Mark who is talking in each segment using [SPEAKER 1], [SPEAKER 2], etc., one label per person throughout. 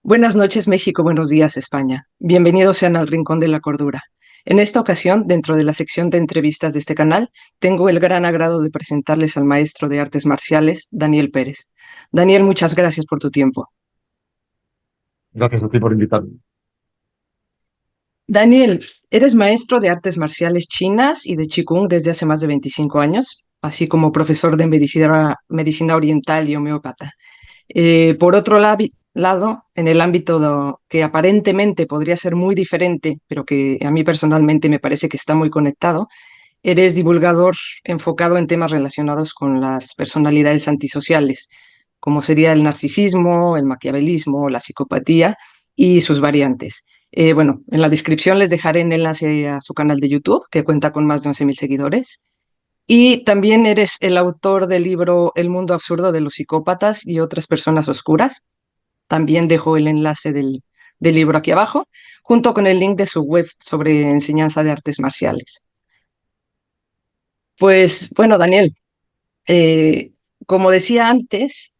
[SPEAKER 1] Buenas noches, México. Buenos días, España. Bienvenidos sean al Rincón de la Cordura. En esta ocasión, dentro de la sección de entrevistas de este canal, tengo el gran agrado de presentarles al maestro de artes marciales, Daniel Pérez. Daniel, muchas gracias por tu tiempo.
[SPEAKER 2] Gracias a ti por invitarme.
[SPEAKER 1] Daniel, eres maestro de artes marciales chinas y de Qigong desde hace más de 25 años, así como profesor de medicina oriental y homeópata. Por otro lado, en el ámbito que aparentemente podría ser muy diferente, pero que a mí personalmente me parece que está muy conectado, eres divulgador enfocado en temas relacionados con las personalidades antisociales, como sería el narcisismo, el maquiavelismo, la psicopatía y sus variantes. Bueno, en la descripción les dejaré el enlace a su canal de YouTube, que cuenta con más de 11.000 seguidores. Y también eres el autor del libro El mundo absurdo de los psicópatas y otras personas oscuras. También dejo el enlace del libro aquí abajo, junto con el link de su web sobre enseñanza de artes marciales. Pues bueno, Daniel, eh, como decía antes,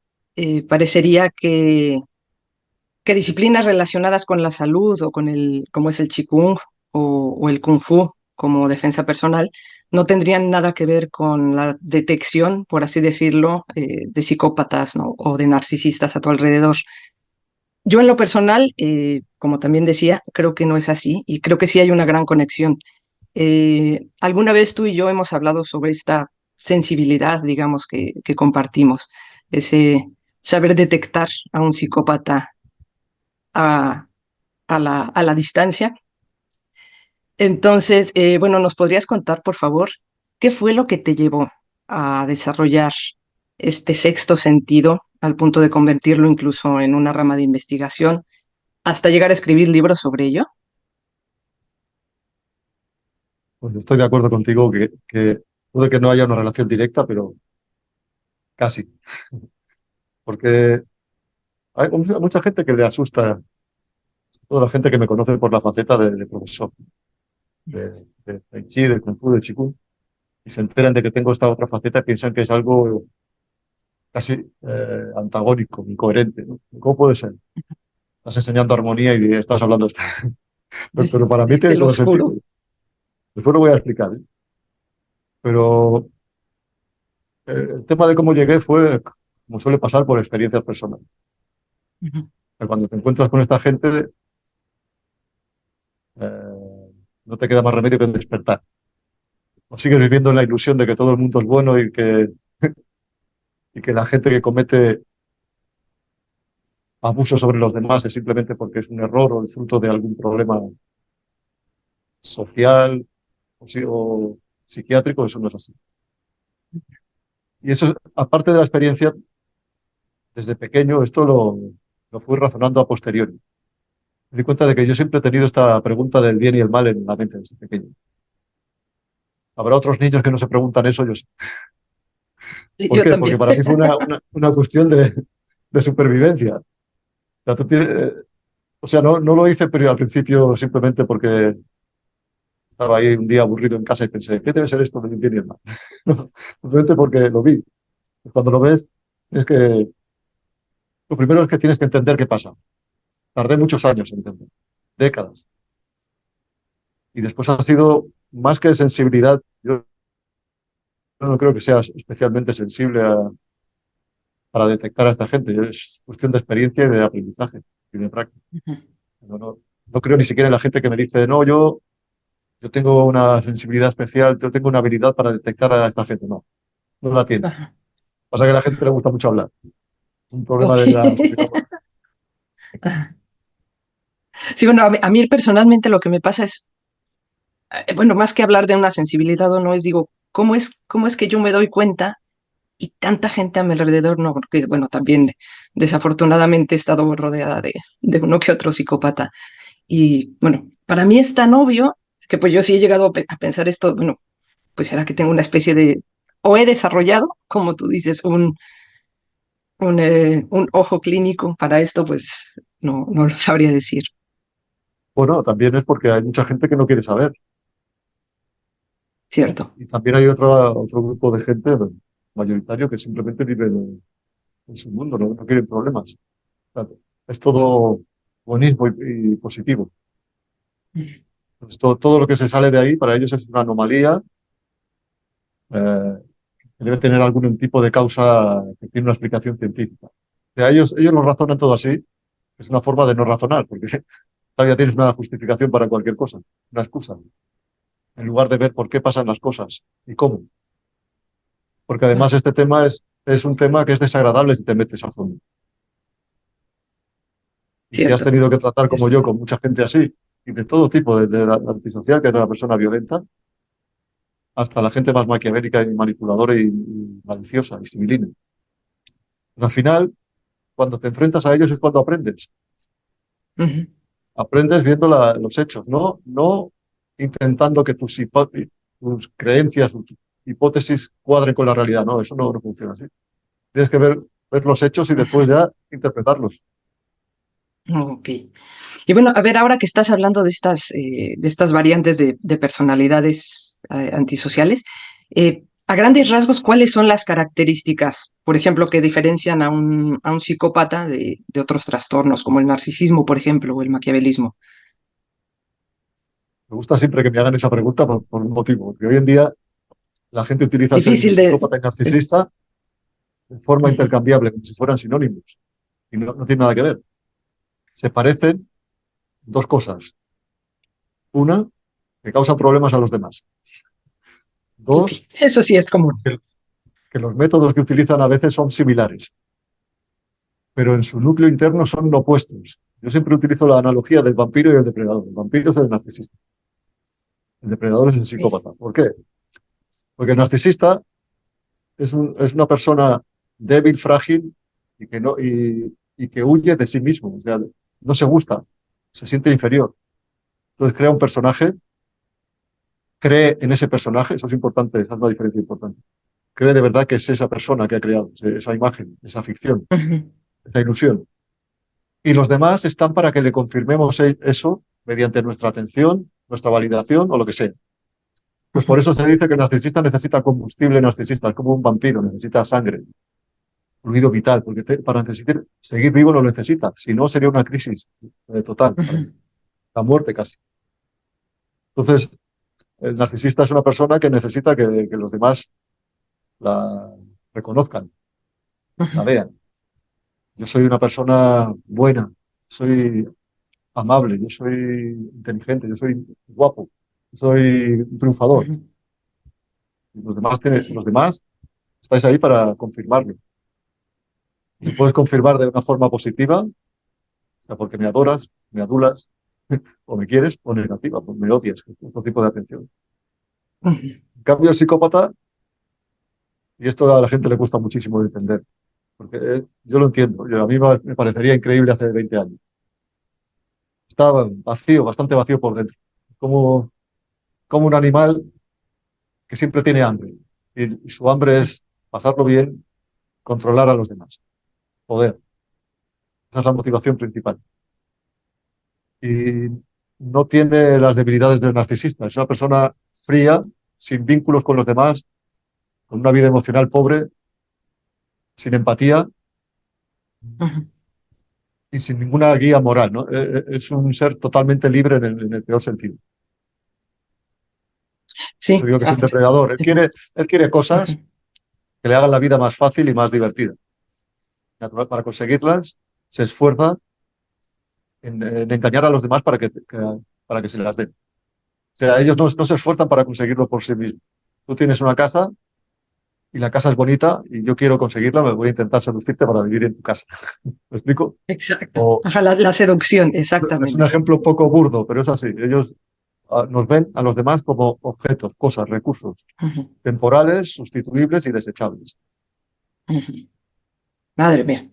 [SPEAKER 1] parecería que disciplinas relacionadas con la salud o con como es el Qigong o el Kung Fu como defensa personal, no tendrían nada que ver con la detección, por así decirlo, de psicópatas, ¿no? O de narcisistas a tu alrededor. Yo en lo personal, como también decía, creo que no es así y creo que sí hay una gran conexión. Alguna vez tú y yo hemos hablado sobre esta sensibilidad, digamos, que compartimos, ese saber detectar a un psicópata a, a la distancia. Entonces, bueno, ¿nos podrías contar, por favor, qué fue lo que te llevó a desarrollar este sexto sentido al punto de convertirlo incluso en una rama de investigación hasta llegar a escribir libros sobre ello?
[SPEAKER 2] Pues estoy de acuerdo contigo que puede que no haya una relación directa, pero casi. Porque hay mucha gente que le asusta, toda la gente que me conoce por la faceta de profesor de Tai Chi, de Kung Fu, de Qigong, y se enteran de que tengo esta otra faceta y piensan que es algo casi antagónico, incoherente, ¿no? ¿Cómo puede ser? Estás enseñando armonía y estás hablando esta. Pero para mí tiene
[SPEAKER 1] El
[SPEAKER 2] todo el sentido.
[SPEAKER 1] oscuro.
[SPEAKER 2] Después lo voy a explicar, ¿eh? Pero el tema de cómo llegué fue, como suele pasar, por experiencias personales.
[SPEAKER 1] Ujú.
[SPEAKER 2] Cuando te encuentras con esta gente, eh, no te queda más remedio que despertar. O sigues viviendo en la ilusión de que todo el mundo es bueno y que la gente que comete abuso sobre los demás es simplemente porque es un error o el fruto de algún problema social o psiquiátrico. Eso no es así. Y eso, aparte de la experiencia, desde pequeño, lo fui razonando a posteriori. Me di cuenta de que yo siempre he tenido esta pregunta del bien y el mal en la mente desde pequeño. Habrá otros niños que no se preguntan eso, yo sí. ¿Por
[SPEAKER 1] Yo
[SPEAKER 2] qué? Porque
[SPEAKER 1] también.
[SPEAKER 2] para mí fue una cuestión de supervivencia. O sea, o sea, no lo hice pero al principio simplemente porque estaba ahí un día aburrido en casa y pensé, ¿qué debe ser esto del bien y el mal? No, simplemente porque lo vi. Cuando lo ves, es que lo primero es que tienes que entender qué pasa. Tardé muchos años en entender, décadas. Y después ha sido más que sensibilidad. Yo no creo que seas especialmente sensible para detectar a esta gente. Es cuestión de experiencia y de aprendizaje y de práctica.
[SPEAKER 1] Ujú.
[SPEAKER 2] No creo ni siquiera en la gente que me dice, no, yo tengo una sensibilidad especial, yo tengo una habilidad para detectar a esta gente. No, no la tiene.
[SPEAKER 1] Ajá.
[SPEAKER 2] Pasa que a la gente le gusta mucho hablar. Es un problema
[SPEAKER 1] Ok.
[SPEAKER 2] de la sociedad moderna.
[SPEAKER 1] Sí, bueno, a mí personalmente lo que me pasa es, bueno, más que hablar de una sensibilidad o no, es digo, cómo es que yo me doy cuenta y tanta gente a mi alrededor no? Porque, bueno, también desafortunadamente he estado rodeada de uno que otro psicópata. Y bueno, para mí es tan obvio que pues yo sí he llegado a pensar esto, bueno, pues será que tengo una especie o he desarrollado, como tú dices, un ojo clínico para esto, pues no lo sabría decir.
[SPEAKER 2] Bueno, también es porque hay mucha gente que no quiere saber.
[SPEAKER 1] Cierto.
[SPEAKER 2] Y también hay otro grupo de gente mayoritario que simplemente vive en su mundo, no quieren problemas. O sea, es todo. buenismo y positivo. Entonces, todo lo que se sale de ahí para ellos es una anomalía, que debe tener algún tipo de causa que tiene una explicación científica. O sea, ellos lo razonan todo así, es una forma de no razonar, porque claro, ya tienes una justificación para cualquier cosa, una excusa, en lugar de ver por qué pasan las cosas y cómo. Porque además este tema es un tema que es desagradable si te metes a fondo. Y si has
[SPEAKER 1] Cierto.
[SPEAKER 2] tenido que tratar como yo con mucha gente así, y de todo tipo, desde la antisocial, que es una persona violenta, hasta la gente más maquiavélica y manipuladora y maliciosa y civilina. Al final, cuando te enfrentas a ellos es cuando aprendes.
[SPEAKER 1] Ujú.
[SPEAKER 2] Aprendes viendo los hechos, no intentando que tus creencias, tus hipótesis cuadren con la realidad. No, eso no funciona así. Tienes que ver los hechos y después ya interpretarlos.
[SPEAKER 1] Ok. Y bueno, a ver, ahora que estás hablando de estas variantes de personalidades antisociales, a grandes rasgos, ¿cuáles son las características, por ejemplo, que diferencian a un psicópata de otros trastornos, como el narcisismo, por ejemplo, o el maquiavelismo?
[SPEAKER 2] Me gusta siempre que me hagan esa pregunta por un motivo, porque hoy en día la gente utiliza el término
[SPEAKER 1] Difícil de...
[SPEAKER 2] psicópata y narcisista de forma
[SPEAKER 1] Ujú.
[SPEAKER 2] intercambiable, como si fueran sinónimos, y no tiene nada que ver. Se parecen dos cosas. Una, que causan problemas a los demás. Dos,
[SPEAKER 1] Eso sí es común.
[SPEAKER 2] que, que los métodos que utilizan a veces son similares, pero en su núcleo interno son opuestos. Yo siempre utilizo la analogía del vampiro y el depredador. El vampiro es el narcisista, el depredador es el
[SPEAKER 1] Sí.
[SPEAKER 2] psicópata. ¿Por qué? Porque el narcisista es una persona débil, frágil y que huye de sí mismo. O sea, no se gusta, se siente inferior. Entonces crea un personaje, cree en ese personaje, eso es importante, esa es una diferencia importante. Cree de verdad que es esa persona que ha creado esa imagen, esa ficción,
[SPEAKER 1] Ujú.
[SPEAKER 2] esa ilusión. Y los demás están para que le confirmemos eso mediante nuestra atención, nuestra validación o lo que sea. Pues por
[SPEAKER 1] Ujú.
[SPEAKER 2] eso se dice que el narcisista necesita combustible narcisista, es como un vampiro, necesita sangre, fluido vital, porque para seguir vivo lo necesita, si no sería una crisis total, para él,
[SPEAKER 1] Ujú.
[SPEAKER 2] la muerte casi. Entonces, el narcisista es una persona que necesita que los demás la reconozcan, la
[SPEAKER 1] Ujú.
[SPEAKER 2] vean. Yo soy una persona buena, soy amable, yo soy inteligente, yo soy guapo, yo soy un triunfador.
[SPEAKER 1] Ujú.
[SPEAKER 2] Y
[SPEAKER 1] Sí,
[SPEAKER 2] los
[SPEAKER 1] sí.
[SPEAKER 2] demás estáis ahí para confirmarlo. Y lo puedes confirmar de una forma positiva, o sea, porque me adoras, me adulas, o me quieres, o negativa, pues me odias, que es otro tipo de atención.
[SPEAKER 1] Ujú.
[SPEAKER 2] En cambio, el psicópata, y esto a la gente le cuesta muchísimo de entender, porque yo lo entiendo, a mí me parecería increíble hace 20 años. Estaba vacío, bastante vacío por dentro, como, como un animal que siempre tiene hambre. Y su hambre es pasarlo bien, controlar a los demás, poder. Esa es la motivación principal. Y no tiene las debilidades del narcisista. Es una persona fría, sin vínculos con los demás, con una vida emocional pobre, sin empatía
[SPEAKER 1] Ujú.
[SPEAKER 2] y sin ninguna guía moral, ¿no? Es un ser totalmente libre en el peor sentido. Por eso
[SPEAKER 1] Sí.
[SPEAKER 2] digo que es un depredador. Él quiere cosas
[SPEAKER 1] Ujú.
[SPEAKER 2] que le hagan la vida más fácil y más divertida. Para conseguirlas, se esfuerza en engañar a los demás para que se las den. O sea, ellos no se esfuerzan para conseguirlo por sí mismos. Tú tienes una casa y la casa es bonita y yo quiero conseguirla, me voy a intentar seducirte para vivir en tu casa. ¿Me explico?
[SPEAKER 1] Exacto.
[SPEAKER 2] O
[SPEAKER 1] Ajá, la seducción,
[SPEAKER 2] es un
[SPEAKER 1] exactamente.
[SPEAKER 2] ejemplo un poco burdo, pero es así. Ellos nos ven a los demás como objetos, cosas, recursos
[SPEAKER 1] Ujú.
[SPEAKER 2] temporales, sustituibles y desechables.
[SPEAKER 1] Ujú. Madre mía.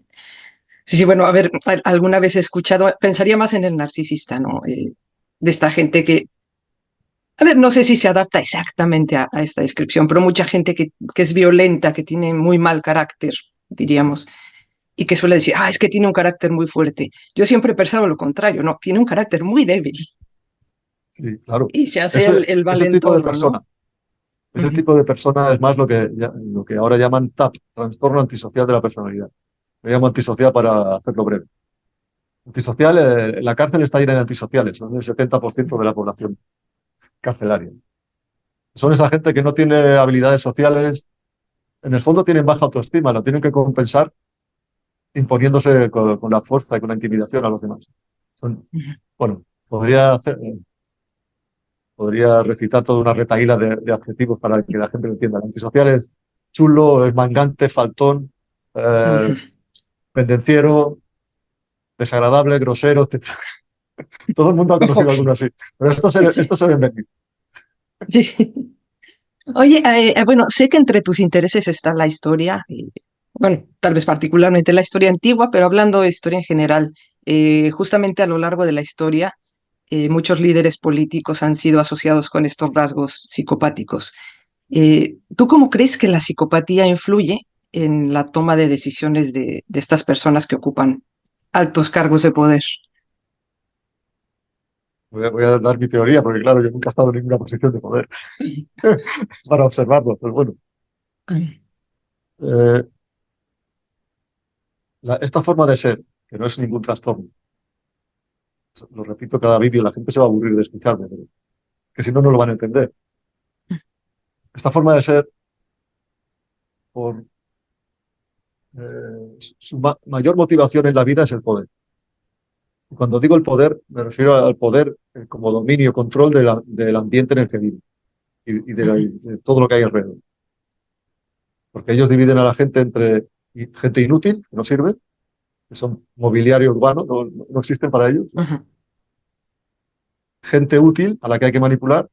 [SPEAKER 1] Sí, sí, bueno, a ver, alguna vez he escuchado, pensaría más en el narcisista, ¿no? De esta gente que, a ver, no sé si se adapta exactamente a esta descripción, pero mucha gente que es violenta, que tiene muy mal carácter, diríamos, y que suele decir, es que tiene un carácter muy fuerte. Yo siempre he pensado lo contrario, no, tiene un carácter muy débil
[SPEAKER 2] Sí, claro.
[SPEAKER 1] y se hace el
[SPEAKER 2] Ese tipo de
[SPEAKER 1] valentorro, ¿no?
[SPEAKER 2] persona, ese
[SPEAKER 1] Ujú.
[SPEAKER 2] tipo de persona es más lo que ahora llaman TAP, trastorno antisocial de la personalidad. Me llamo antisocial para hacerlo breve. Antisocial, la cárcel está llena de antisociales, son el 70% de la población carcelaria. Son esa gente que no tiene habilidades sociales, en el fondo tienen baja autoestima, lo tienen que compensar imponiéndose con la fuerza y con la intimidación a los demás. Son, bueno, podría recitar toda una retahíla de adjetivos para que la gente lo entienda. El antisocial es chulo, es mangante, faltón, eh, pendenciero, desagradable, grosero, etc. Todo el mundo ha conocido a
[SPEAKER 1] Ok,
[SPEAKER 2] alguno así. Pero
[SPEAKER 1] sí,
[SPEAKER 2] estos se ven venir.
[SPEAKER 1] sí. Oye, bueno, sé que entre tus intereses está la historia, y, bueno, tal vez particularmente la historia antigua, pero hablando de historia en general, justamente a lo largo de la historia, muchos líderes políticos han sido asociados con estos rasgos psicopáticos. ¿Tú cómo crees que la psicopatía influye en la toma de decisiones de estas personas que ocupan altos cargos de poder?
[SPEAKER 2] Voy a dar mi teoría, porque claro, yo nunca he estado en ninguna posición de poder para observarlo. Pero bueno, eh, esta forma de ser, que no es ningún trastorno, lo repito cada vídeo, la gente se va a aburrir de escucharme, pero que si no, no lo van a entender. Esta forma de ser, por su mayor motivación en la vida es el poder. Y cuando digo el poder, me refiero al poder como dominio, control del ambiente en el que vive de todo lo que hay alrededor. Porque ellos dividen a la gente entre gente inútil, que no sirve, que son mobiliario urbano, no existen para ellos, gente útil a la que hay que manipular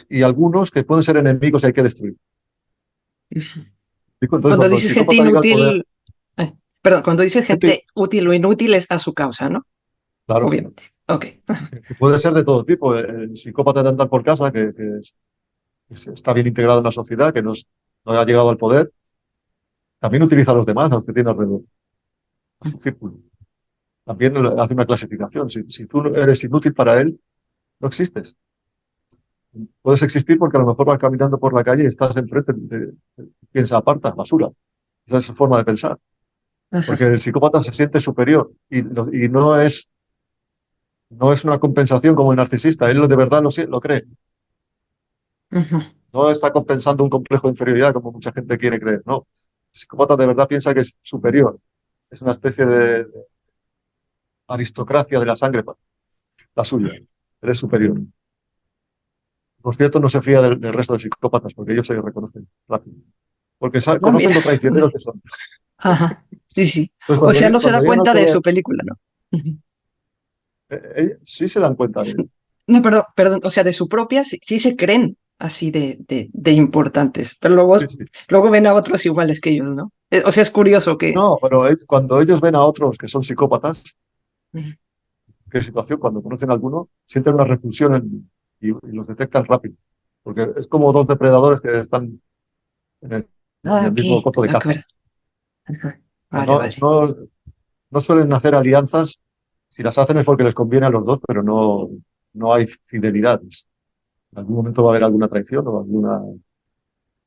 [SPEAKER 2] y algunos que pueden ser enemigos y hay que destruir. Entonces,
[SPEAKER 1] Cuando
[SPEAKER 2] cuando el
[SPEAKER 1] dices gente
[SPEAKER 2] psicópata llega al poder,
[SPEAKER 1] inútil, perdón, cuando dices
[SPEAKER 2] gente,
[SPEAKER 1] gente útil o inútil es a su causa, ¿no?
[SPEAKER 2] claro,
[SPEAKER 1] Obviamente. Ok.
[SPEAKER 2] que puede ser de todo tipo. El psicópata de andar por casa, está bien integrado en la sociedad, que no ha llegado al poder, también utiliza a los demás, a los que tiene alrededor, a su círculo. También hace una clasificación. Si tú eres inútil para él, no existes. Puedes existir porque a lo mejor vas caminando por la calle y estás enfrente, piensa, aparta, basura. Esa es su forma de pensar. Porque
[SPEAKER 1] Ajá.
[SPEAKER 2] el psicópata se siente superior y no es una compensación como el narcisista. Él de verdad lo cree.
[SPEAKER 1] Ujú.
[SPEAKER 2] No está compensando un complejo de inferioridad como mucha gente quiere creer. No. El psicópata de verdad piensa que es superior. Es una especie de aristocracia de la sangre, la suya. Él es superior. Por cierto, no se fía del resto de psicópatas porque ellos se reconocen rápido. Porque
[SPEAKER 1] Ah,
[SPEAKER 2] conocen
[SPEAKER 1] mira.
[SPEAKER 2] lo traicioneros que son.
[SPEAKER 1] Ajá. Sí, sí.
[SPEAKER 2] Entonces,
[SPEAKER 1] O sea, no se
[SPEAKER 2] cuando
[SPEAKER 1] da
[SPEAKER 2] llegan al
[SPEAKER 1] cuenta de
[SPEAKER 2] poder,
[SPEAKER 1] su película, ¿no? Ujú.
[SPEAKER 2] sí se dan cuenta
[SPEAKER 1] No, perdón, perdón. O sea, de su propia, sí, sí se creen así de importantes, pero
[SPEAKER 2] sí,
[SPEAKER 1] luego,
[SPEAKER 2] sí.
[SPEAKER 1] luego ven a otros iguales que ellos, ¿no? O sea, es curioso que...
[SPEAKER 2] No, pero cuando ellos ven a otros que son psicópatas,
[SPEAKER 1] Ujú.
[SPEAKER 2] qué situación, cuando conocen a alguno, sienten una repulsión y los detectan rápido. Porque es como dos depredadores que están en el, en
[SPEAKER 1] Ah,
[SPEAKER 2] el
[SPEAKER 1] ok,
[SPEAKER 2] mismo coto de
[SPEAKER 1] de
[SPEAKER 2] caza.
[SPEAKER 1] acuerdo. Ajá.
[SPEAKER 2] No,
[SPEAKER 1] Vale, vale.
[SPEAKER 2] no suelen hacer alianzas, si las hacen es porque les conviene a los dos, pero no hay fidelidades. En algún momento va a haber alguna traición o alguna...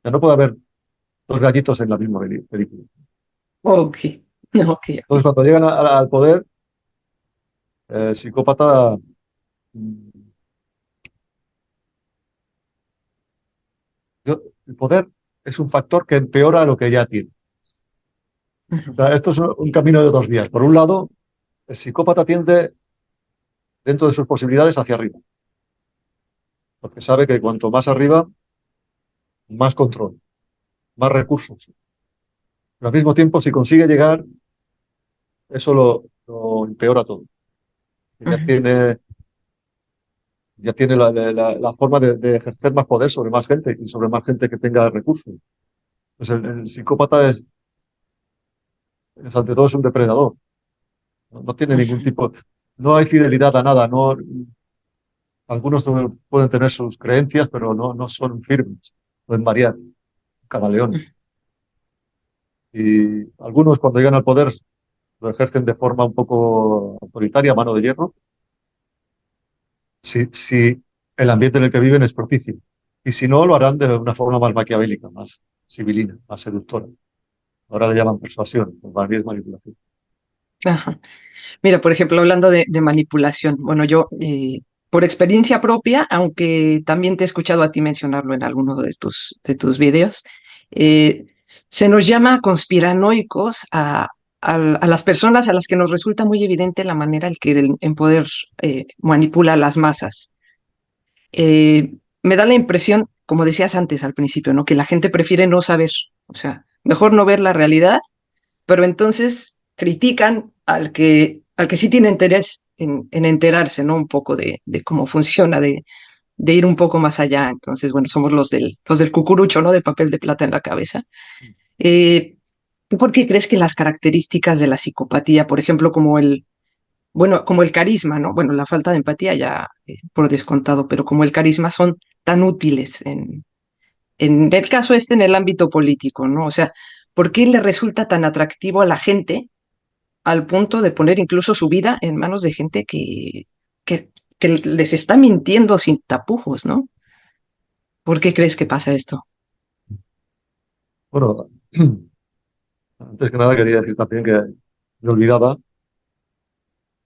[SPEAKER 2] Ya no puede haber dos gallitos en la misma película.
[SPEAKER 1] Ok, ok,
[SPEAKER 2] Entonces,
[SPEAKER 1] ok.
[SPEAKER 2] cuando llegan al poder, el psicópata, mm, el poder es un factor que empeora lo que ya tiene. O
[SPEAKER 1] Ujú.
[SPEAKER 2] sea, esto es un camino de dos vías. Por un lado, el psicópata tiende, dentro de sus posibilidades, hacia arriba, porque sabe que cuanto más arriba, más control, más recursos. Pero al mismo tiempo, si consigue llegar, eso lo empeora todo. Ya
[SPEAKER 1] Ujú.
[SPEAKER 2] tiene, ya tiene la forma de ejercer más poder sobre más gente y sobre más gente que tenga recursos. Pues el psicópata ante todo es un depredador. No tiene ningún
[SPEAKER 1] Ujú.
[SPEAKER 2] tipo, no hay fidelidad a nada. No, algunos pueden tener sus creencias, pero no son firmes, pueden variar, camaleones. Y algunos cuando llegan al poder lo ejercen de forma un poco autoritaria, mano de hierro, si el ambiente en el que viven es propicio. Y si no, lo harán de una forma más maquiavélica, más civilina, más seductora. Ahora le llaman persuasión, pues más bien es manipulación.
[SPEAKER 1] Ajá. Mira, por ejemplo, hablando de manipulación, bueno, yo, por experiencia propia, aunque también te he escuchado a ti mencionarlo en alguno de tus videos, eh, se nos llama conspiranoicos a las personas a las que nos resulta muy evidente la manera en que en poder manipula a las masas. Me da la impresión, como decías antes al principio, ¿no? Que la gente prefiere no saber, o sea, mejor no ver la realidad, pero entonces critican al que sí tiene interés en enterarse, ¿no? Un poco de cómo funciona, de ir un poco más allá. Entonces, bueno, somos los del cucurucho, ¿no? De papel de plata en la cabeza. Eh, ¿Tú por qué crees que las características de la psicopatía, por ejemplo, bueno, como el carisma, ¿no? Bueno, la falta de empatía ya por descontado, pero como el carisma son tan útiles en el caso este, en el ámbito político, ¿no? O sea, ¿por qué le resulta tan atractivo a la gente al punto de poner incluso su vida en manos de gente que les está mintiendo sin tapujos, ¿no? ¿Por qué crees que pasa esto?
[SPEAKER 2] Bueno, antes que nada quería decir también que me olvidaba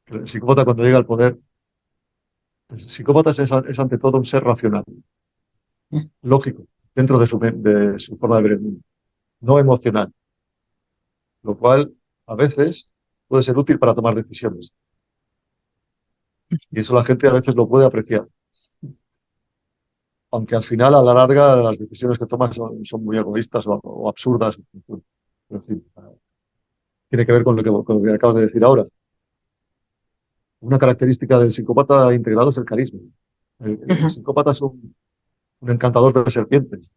[SPEAKER 2] que el psicópata cuando llega al poder, el psicópata es ante todo un ser racional, lógico, dentro de su forma de ver el mundo, no emocional, lo cual a veces puede ser útil para tomar decisiones. Y eso la gente a veces lo puede apreciar, aunque al final, a la larga, las decisiones que toma son muy egoístas o absurdas. Pero, en fin, tiene que ver con lo que acabas de decir ahora. Una característica del psicópata integrado es el carisma. El
[SPEAKER 1] Ujú.
[SPEAKER 2] psicópata es un encantador de serpientes,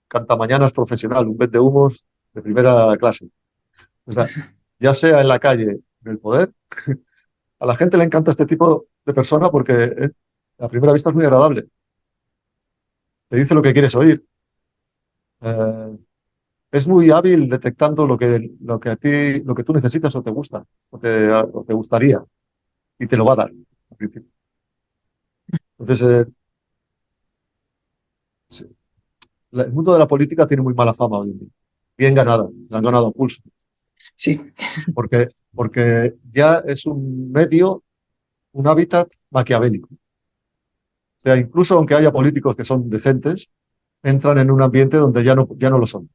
[SPEAKER 2] cantamañanas profesional, un humos de primera clase. O sea, ya sea en la calle, en el poder, a la gente le encanta este tipo de persona porque a primera vista es muy agradable. Te dice lo que quieres oír. Eh, es muy hábil detectando lo que a ti, lo que tú necesitas o te gusta, o te gustaría, y te lo va a dar, al principio. Entonces, sí, el mundo de la política tiene muy mala fama hoy en día. Bien ganada, la han ganado a pulso,
[SPEAKER 1] Sí.
[SPEAKER 2] porque ya es un medio, un hábitat maquiavélico. O sea, incluso aunque haya políticos que son decentes, entran en un ambiente donde ya no lo son,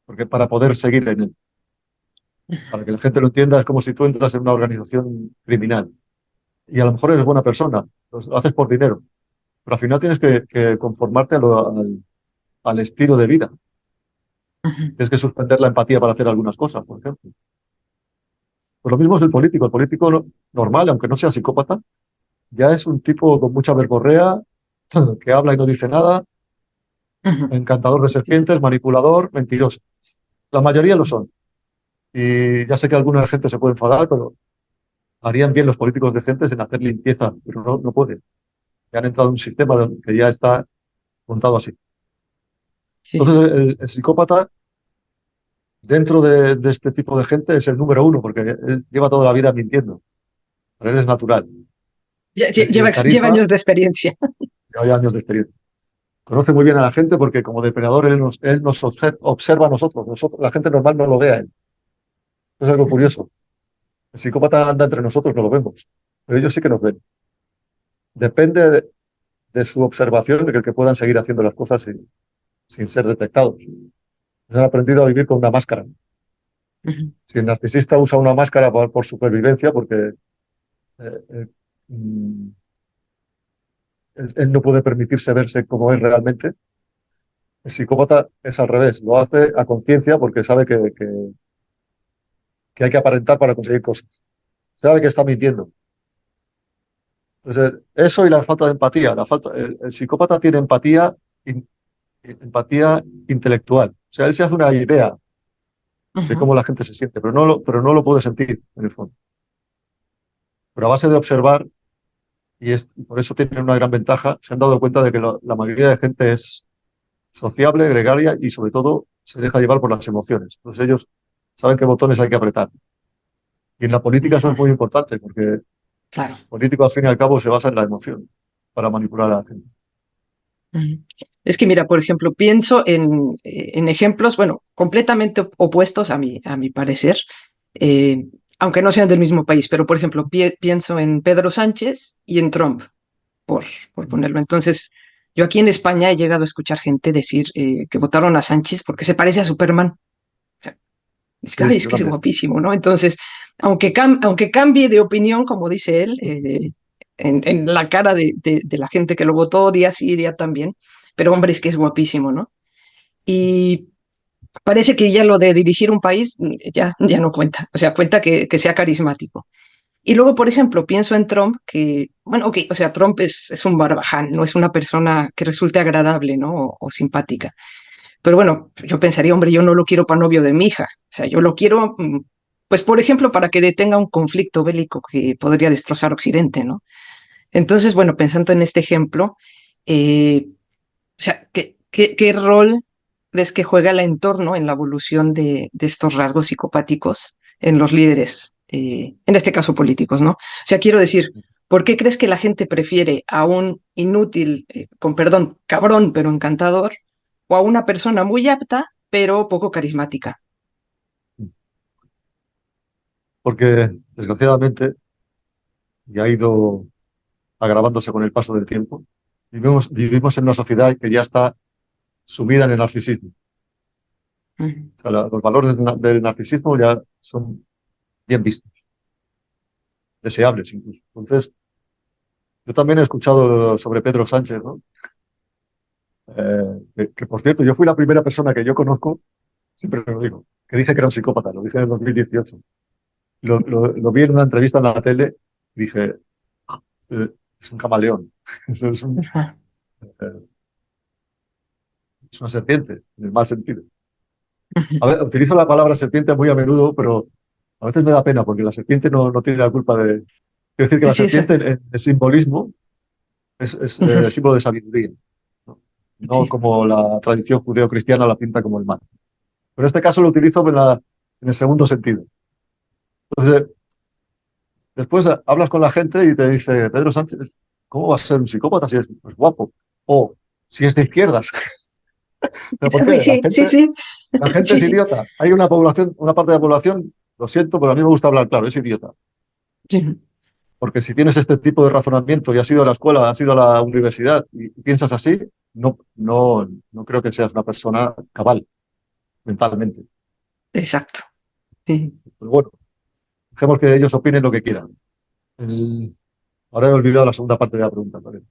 [SPEAKER 2] porque para poder seguir en él, para que la gente lo entienda, es como si tú entras en una organización criminal y a lo mejor eres buena persona, lo haces por dinero, pero al final tienes que conformarte al estilo de vida.
[SPEAKER 1] Ujú.
[SPEAKER 2] Tienes que suspender la empatía para hacer algunas cosas, por ejemplo. Pues lo mismo es el político normal, aunque no sea psicópata, ya es un tipo con mucha verborrea, que habla y no dice nada,
[SPEAKER 1] Ujú.
[SPEAKER 2] encantador de serpientes, manipulador, mentiroso. La mayoría lo son. Y ya sé que alguna gente se puede enfadar, pero harían bien los políticos decentes en hacer limpieza, pero no pueden. Ya han entrado en un sistema que ya está montado así.
[SPEAKER 1] Sí, sí.
[SPEAKER 2] Entonces, el psicópata, dentro de este tipo de gente, es el número uno, porque él lleva toda la vida mintiendo. Pero él es natural. Y el
[SPEAKER 1] Lleva
[SPEAKER 2] carisma,
[SPEAKER 1] años de experiencia.
[SPEAKER 2] lleva años de experiencia. Conoce muy bien a la gente porque como depredador él nos observa a nosotros. La gente normal no lo ve a él. Es algo curioso. El psicópata anda entre nosotros, no lo vemos. Pero ellos sí que nos ven. Depende de su observación, de que puedan seguir haciendo las cosas sin ser detectados. Han aprendido a vivir con una máscara.
[SPEAKER 1] Ujú.
[SPEAKER 2] Si el narcisista usa una máscara por supervivencia, porque eh, mm, él no puede permitirse verse como es realmente, el psicópata es al revés, lo hace a conciencia porque sabe que hay que aparentar para conseguir cosas. Sabe que está mintiendo. Entonces, eso y la falta de empatía. El psicópata tiene in- empatía intelectual. O sea, él se hace una idea de
[SPEAKER 1] Ujú.
[SPEAKER 2] cómo la gente se siente, pero no lo puede sentir en el fondo. Pero a base de observar, y por eso tiene una gran ventaja, se han dado cuenta de que la mayoría de gente es sociable, gregaria y sobre todo se deja llevar por las emociones. Entonces ellos saben qué botones hay que apretar. Y en la política eso es muy importante, porque el
[SPEAKER 1] Claro.
[SPEAKER 2] político al fin y al cabo se basa en la emoción para manipular a la gente.
[SPEAKER 1] Ujú. Es que mira, por ejemplo, pienso en ejemplos, bueno, completamente opuestos a a mi parecer. eh, aunque no sean del mismo país, pero por ejemplo, pienso en Pedro Sánchez y en Trump, por, por ponerlo. Entonces, yo aquí en España he llegado a escuchar gente decir que votaron a Sánchez porque se parece a Superman. O sea, es que,
[SPEAKER 2] Sí,
[SPEAKER 1] "Ay, es
[SPEAKER 2] yo
[SPEAKER 1] que es
[SPEAKER 2] también.
[SPEAKER 1] guapísimo, ¿no?" Entonces, aunque cambie de opinión, como dice él, en la cara de la gente que lo votó día sí, día también, pero hombre, es que es guapísimo, ¿no? Y parece que ya lo de dirigir un país ya no cuenta, o sea, cuenta que sea carismático. Y luego, por ejemplo, pienso en Trump, que, bueno, ok, o sea, Trump es un barbaján, no es una persona que resulte agradable, ¿no? O simpática. Pero bueno, yo pensaría, hombre, yo no lo quiero para novio de mi hija. O sea, yo lo quiero, pues, por ejemplo, para que detenga un conflicto bélico que podría destrozar Occidente, ¿no? Entonces, bueno, pensando en este ejemplo, o sea, ¿qué rol ves que juega el entorno en la evolución de estos rasgos psicopáticos en los líderes, en este caso políticos, ¿no? O sea, quiero decir, ¿por qué crees que la gente prefiere a un inútil, con perdón, cabrón, pero encantador, o a una persona muy apta, pero poco carismática?
[SPEAKER 2] Porque, desgraciadamente, ya ha ido agravándose con el paso del tiempo. Vivimos en una sociedad que ya está sumida en el narcisismo.
[SPEAKER 1] Ujú.
[SPEAKER 2] O sea, los valores del narcisismo ya son bien vistos, deseables incluso. Entonces, yo también he escuchado sobre Pedro Sánchez, ¿no? Que, por cierto, yo fui la primera persona que yo conozco, siempre lo digo, que dije que era un psicópata, lo dije en el 2018. Lo vi en una entrevista en la tele y dije, "Ah, es un camaleón, eso
[SPEAKER 1] Ajá.
[SPEAKER 2] eh, es una serpiente, en el mal sentido.
[SPEAKER 1] Ujú.
[SPEAKER 2] A ver, utilizo la palabra serpiente muy a menudo, pero a veces me da pena porque la serpiente no tiene la culpa de... Quiero decir que la
[SPEAKER 1] Sí,
[SPEAKER 2] serpiente
[SPEAKER 1] exacto.
[SPEAKER 2] en el simbolismo es
[SPEAKER 1] Ujú.
[SPEAKER 2] símbolo de sabiduría, ¿no? No
[SPEAKER 1] Sí.
[SPEAKER 2] como la tradición judeocristiana la pinta como el mal. Pero en este caso lo utilizo en el segundo sentido. Entonces, después hablas con la gente y te dice, Pedro Sánchez, ¿cómo va a ser un psicópata si es pues, guapo? O si es de izquierdas. ¿Pero por
[SPEAKER 1] Uy,
[SPEAKER 2] qué?
[SPEAKER 1] sí, sí, sí.
[SPEAKER 2] La gente
[SPEAKER 1] Sí,
[SPEAKER 2] es
[SPEAKER 1] sí.
[SPEAKER 2] idiota. Hay una población, una parte de la población, lo siento, pero a mí me gusta hablar claro, es idiota.
[SPEAKER 1] Ujú.
[SPEAKER 2] Porque si tienes este tipo de razonamiento y has ido a la escuela, has ido a la universidad y piensas así, no creo que seas una persona cabal mentalmente.
[SPEAKER 1] Exacto. Sí.
[SPEAKER 2] Pero bueno, dejemos que ellos opinen lo que quieran. El- Ahora he olvidado la segunda parte de la pregunta. ¿Vale?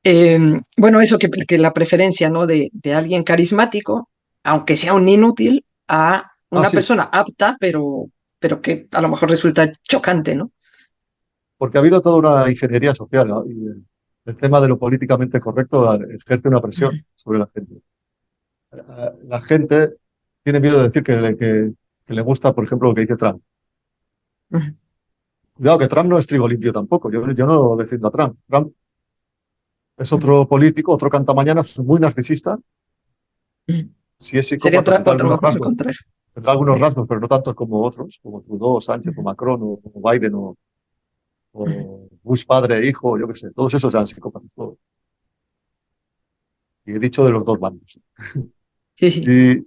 [SPEAKER 1] Eh, bueno, eso que la preferencia, ¿no? De alguien carismático, aunque sea un inútil, a
[SPEAKER 2] Ah,
[SPEAKER 1] una
[SPEAKER 2] sí,
[SPEAKER 1] persona apta, pero que a lo mejor resulta chocante, ¿no?
[SPEAKER 2] porque ha habido toda una ingeniería social, ¿no? Y el tema de lo políticamente correcto ejerce una presión sobre la gente. La gente tiene miedo de decir que le gusta, por ejemplo, lo que dice Trump.
[SPEAKER 1] Ujú.
[SPEAKER 2] Cuidado, que Trump no es trigo limpio tampoco. Yo no defiendo a Trump. Trump es
[SPEAKER 1] Ujú.
[SPEAKER 2] otro político, otro cantamañanas, muy narcisista.
[SPEAKER 1] Ujú.
[SPEAKER 2] Si es
[SPEAKER 1] Sería
[SPEAKER 2] psicópata,
[SPEAKER 1] lo contrario.
[SPEAKER 2] tendrá algunos rasgos, pero no tantos como otros, como Trudeau, Sánchez o
[SPEAKER 1] Ujú.
[SPEAKER 2] Macron o Biden
[SPEAKER 1] Ujú.
[SPEAKER 2] o Bush padre e hijo, yo qué sé. Todos esos eran psicópatas, todos. Y he dicho de los dos bandos.
[SPEAKER 1] Sí, sí.
[SPEAKER 2] Y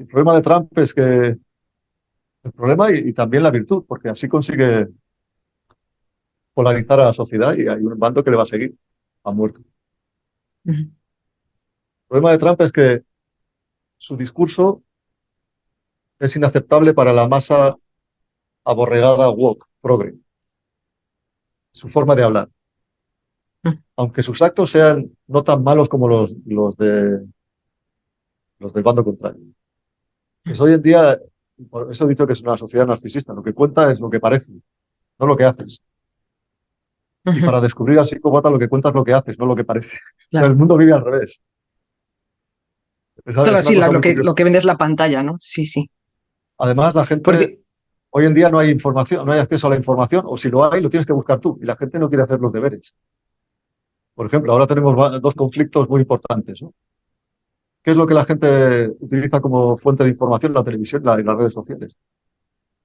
[SPEAKER 2] el problema de Trump es que el problema y también la virtud, porque así consigue polarizar a la sociedad y hay un bando que le va a seguir a muerte. El
[SPEAKER 1] Ujú.
[SPEAKER 2] problema de Trump es que su discurso es inaceptable para la masa aborregada woke, progre, su forma de hablar.
[SPEAKER 1] Ujú.
[SPEAKER 2] Aunque sus actos sean no tan malos como los del bando contrario. Pues hoy en día, por eso he dicho que es una sociedad narcisista. Lo que cuenta es lo que parece, no lo que haces. Y
[SPEAKER 1] Ujú.
[SPEAKER 2] para descubrir al psicópata lo que cuenta es lo que haces, no lo que parece. O sea, el
[SPEAKER 1] Claro.
[SPEAKER 2] mundo vive al revés.
[SPEAKER 1] Claro,
[SPEAKER 2] Es una
[SPEAKER 1] sí,
[SPEAKER 2] cosa muy
[SPEAKER 1] lo
[SPEAKER 2] curiosa.
[SPEAKER 1] que vende es la pantalla, ¿no? Sí, sí.
[SPEAKER 2] Además, la gente,
[SPEAKER 1] Porque,
[SPEAKER 2] hoy en día no hay información, no hay acceso a la información, o si lo hay, lo tienes que buscar tú. Y la gente no quiere hacer los deberes. Por ejemplo, ahora tenemos dos conflictos muy importantes, ¿no? ¿Qué es lo que la gente utiliza como fuente de información? La televisión y las redes sociales.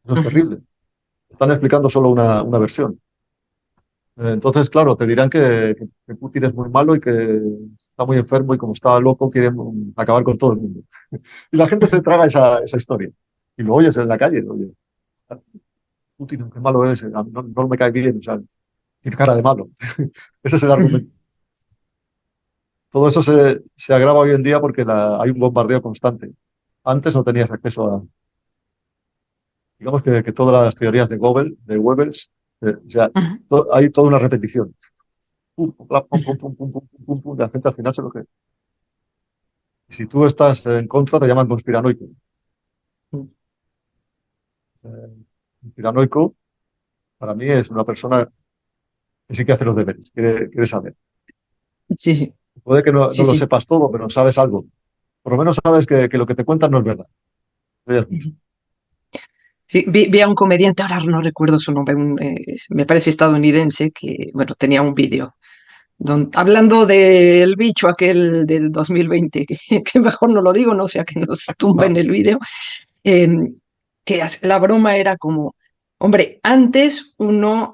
[SPEAKER 2] Eso es
[SPEAKER 1] ujú.
[SPEAKER 2] terrible. Están explicando solo una versión. Entonces, claro, te dirán que Putin es muy malo y que está muy enfermo y como está loco quiere acabar con todo el mundo. Y la gente se
[SPEAKER 1] Ujú.
[SPEAKER 2] traga esa historia. y lo oyes en la calle, oye, Putin, qué malo es, no, no me cae bien, o sea, tiene cara de malo. Ese es el
[SPEAKER 1] Ujú.
[SPEAKER 2] argumento. Todo eso se agrava hoy en día porque hay un bombardeo constante. Antes no tenías acceso a, digamos que todas las teorías de Goebbels, o sea,
[SPEAKER 1] Ujú.
[SPEAKER 2] hay toda una repetición. Pum, pum, pum, pum, pum, pum, pum, pum, pum, pum, la gente al final se lo cree. Y si tú estás en contra, te llaman conspiranoico.
[SPEAKER 1] Ujú.
[SPEAKER 2] Conspiranoico, para mí, es una persona que sí que hace los deberes, quiere saber.
[SPEAKER 1] Sí,
[SPEAKER 2] Puede que no
[SPEAKER 1] sí,
[SPEAKER 2] lo
[SPEAKER 1] sí.
[SPEAKER 2] sepas todo, pero sabes algo. Por lo menos sabes que lo que te cuentan no es verdad. Eso ya es mucho.
[SPEAKER 1] Ujú. Sí, vi a un comediante, ahora no recuerdo su nombre, me parece estadounidense, que, bueno, tenía un vídeo hablando del bicho aquel del 2020, que mejor no lo digo, no sea que nos
[SPEAKER 2] Ah,
[SPEAKER 1] tumben el vídeo, eh, la broma era como, hombre, antes uno